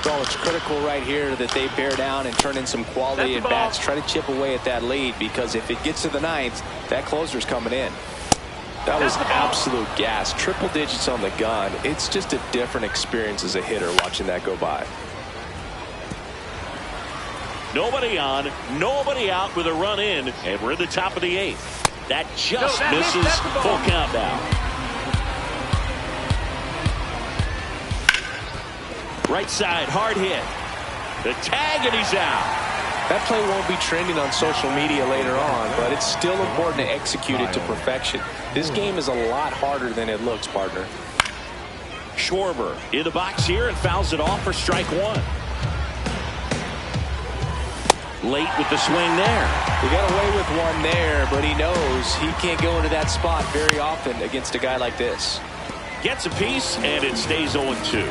Well, it's critical right here that they bear down and turn in some quality at bats. Try to chip away at that lead, because if it gets to the 9th, that closer's coming in. That was absolute gas. Triple digits on the gun. It's just a different experience as a hitter watching that go by. Nobody on, nobody out with a run in, and we're in the top of the 8th. That just misses. Full count now. Right side, hard hit. The tag, and he's out. That play won't be trending on social media later on, but it's still important to execute it to perfection. This game is a lot harder than it looks, partner. Schwarber in the box here and fouls it off for strike 1. Late with the swing there. He got away with one there, but he knows he can't go into that spot very often against a guy like this. Gets a piece, and it stays 0-2.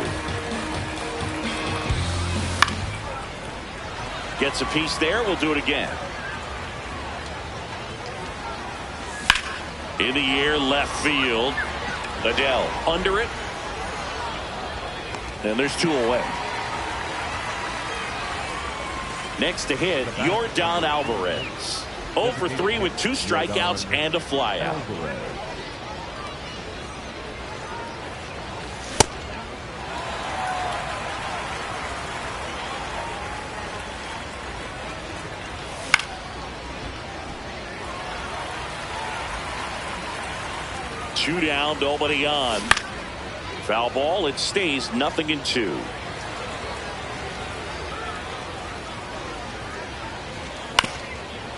Gets a piece there. We'll do it again. In the air, left field. Adele under it. And there's 2 away. Next to hit, Yordan Alvarez. 0 for 3 with 2 strikeouts and a flyout. 2 down, nobody on. Foul ball. It stays 0-2.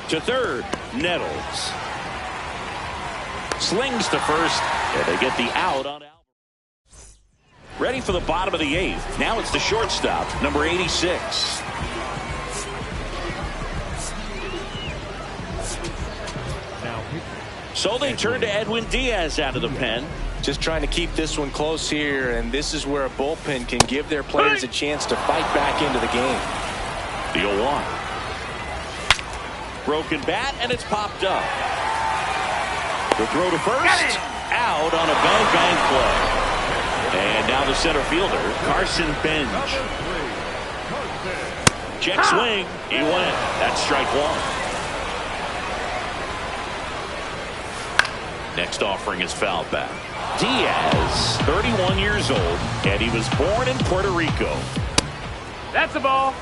To third, Nettles. Slings to first, and they get the out on Albert. Ready for the bottom of the 8th. Now it's the shortstop, number 86. So they turn to Edwin Diaz out of the pen. Just trying to keep this one close here, and this is where a bullpen can give their players a chance to fight back into the game. The 0-1. Broken bat, and it's popped up. The throw to first. Out on a bang play. And now the center fielder, Carson Benj. Check swing. He went. That's strike 1. Next offering is fouled back. Diaz, 31 years old, and he was born in Puerto Rico. That's a ball.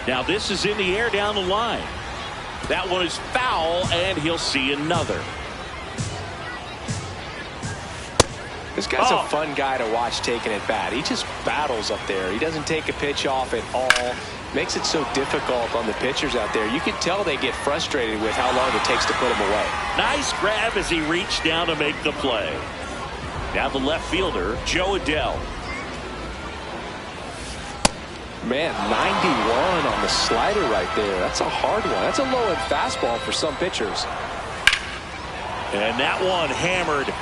Now this is in the air down the line. That one is foul, and he'll see another. This guy's a fun guy to watch taking at bat. He just battles up there. He doesn't take a pitch off at all. Makes it so difficult on the pitchers out there. You can tell they get frustrated with how long it takes to put him away. Nice grab as he reached down to make the play. Now the left fielder, Joe Adell. Man, 91 on the slider right there. That's a hard one. That's a low-end fastball for some pitchers. And that one hammered.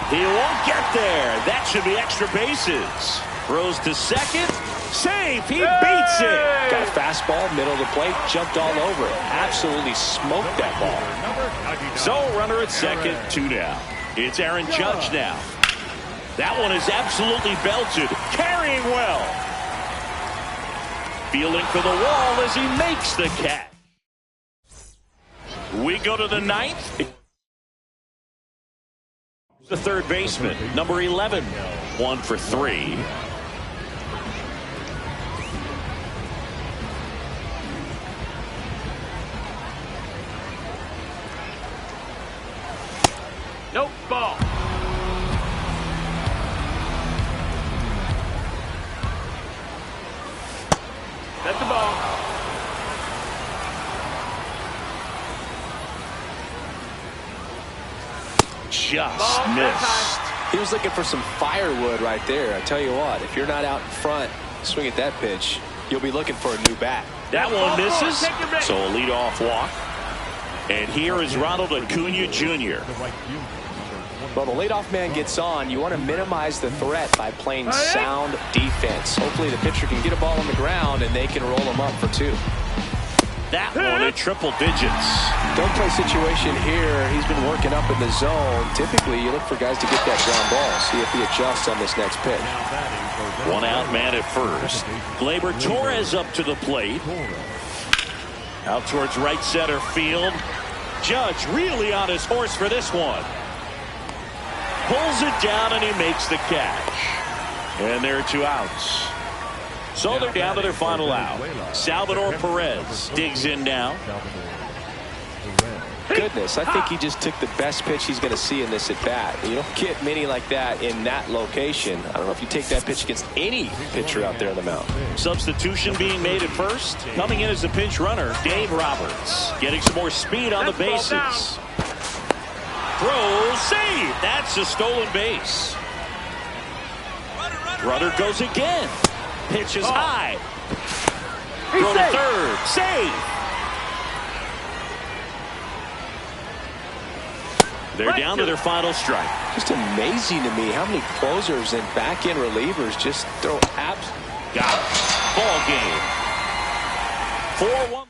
He won't get there. That should be extra bases. Throws to second. Save. He beats it. Got a fastball, middle of the plate, jumped all over it. Absolutely smoked that ball. So runner at second, 2 down. It's Aaron Judge now. That one is absolutely belted. Carrying well. Feeling for the wall as he makes the catch. We go to the 9th. The third baseman, number 11. 1 for 3. Nope, ball. That's the ball. Just missed. He was looking for some firewood right there. I tell you what, if you're not out in front, swing at that pitch, you'll be looking for a new bat. That one misses, so a leadoff walk. And here is Ronald Acuna Jr. Well, the leadoff man gets on. You want to minimize the threat by playing sound defense. Hopefully the pitcher can get a ball on the ground and they can roll him up for 2. That one at triple digits. Don't play situation here. He's been working up in the zone. Typically, you look for guys to get that ground ball. See if he adjusts on this next pitch. 1 out man at first. Gleyber Torres up to the plate. Out towards right center field. Judge really on his horse for this one. Pulls it down and he makes the catch. And there are 2 outs. So they're down to their final out. Salvador Perez digs in now. Goodness, I think he just took the best pitch he's going to see in this at bat. You don't get many like that in that location. I don't know if you take that pitch against any pitcher out there on the mound. Substitution being made at first. Coming in as the pinch runner, Dave Roberts. Getting some more speed on the bases. Throw, save. That's a stolen base. Runner goes again. Pitch is high. Throw to third. Save. They're down to their final strike. Just amazing to me how many closers and back-end relievers just throw abs. Got it. Ball game. 4-1.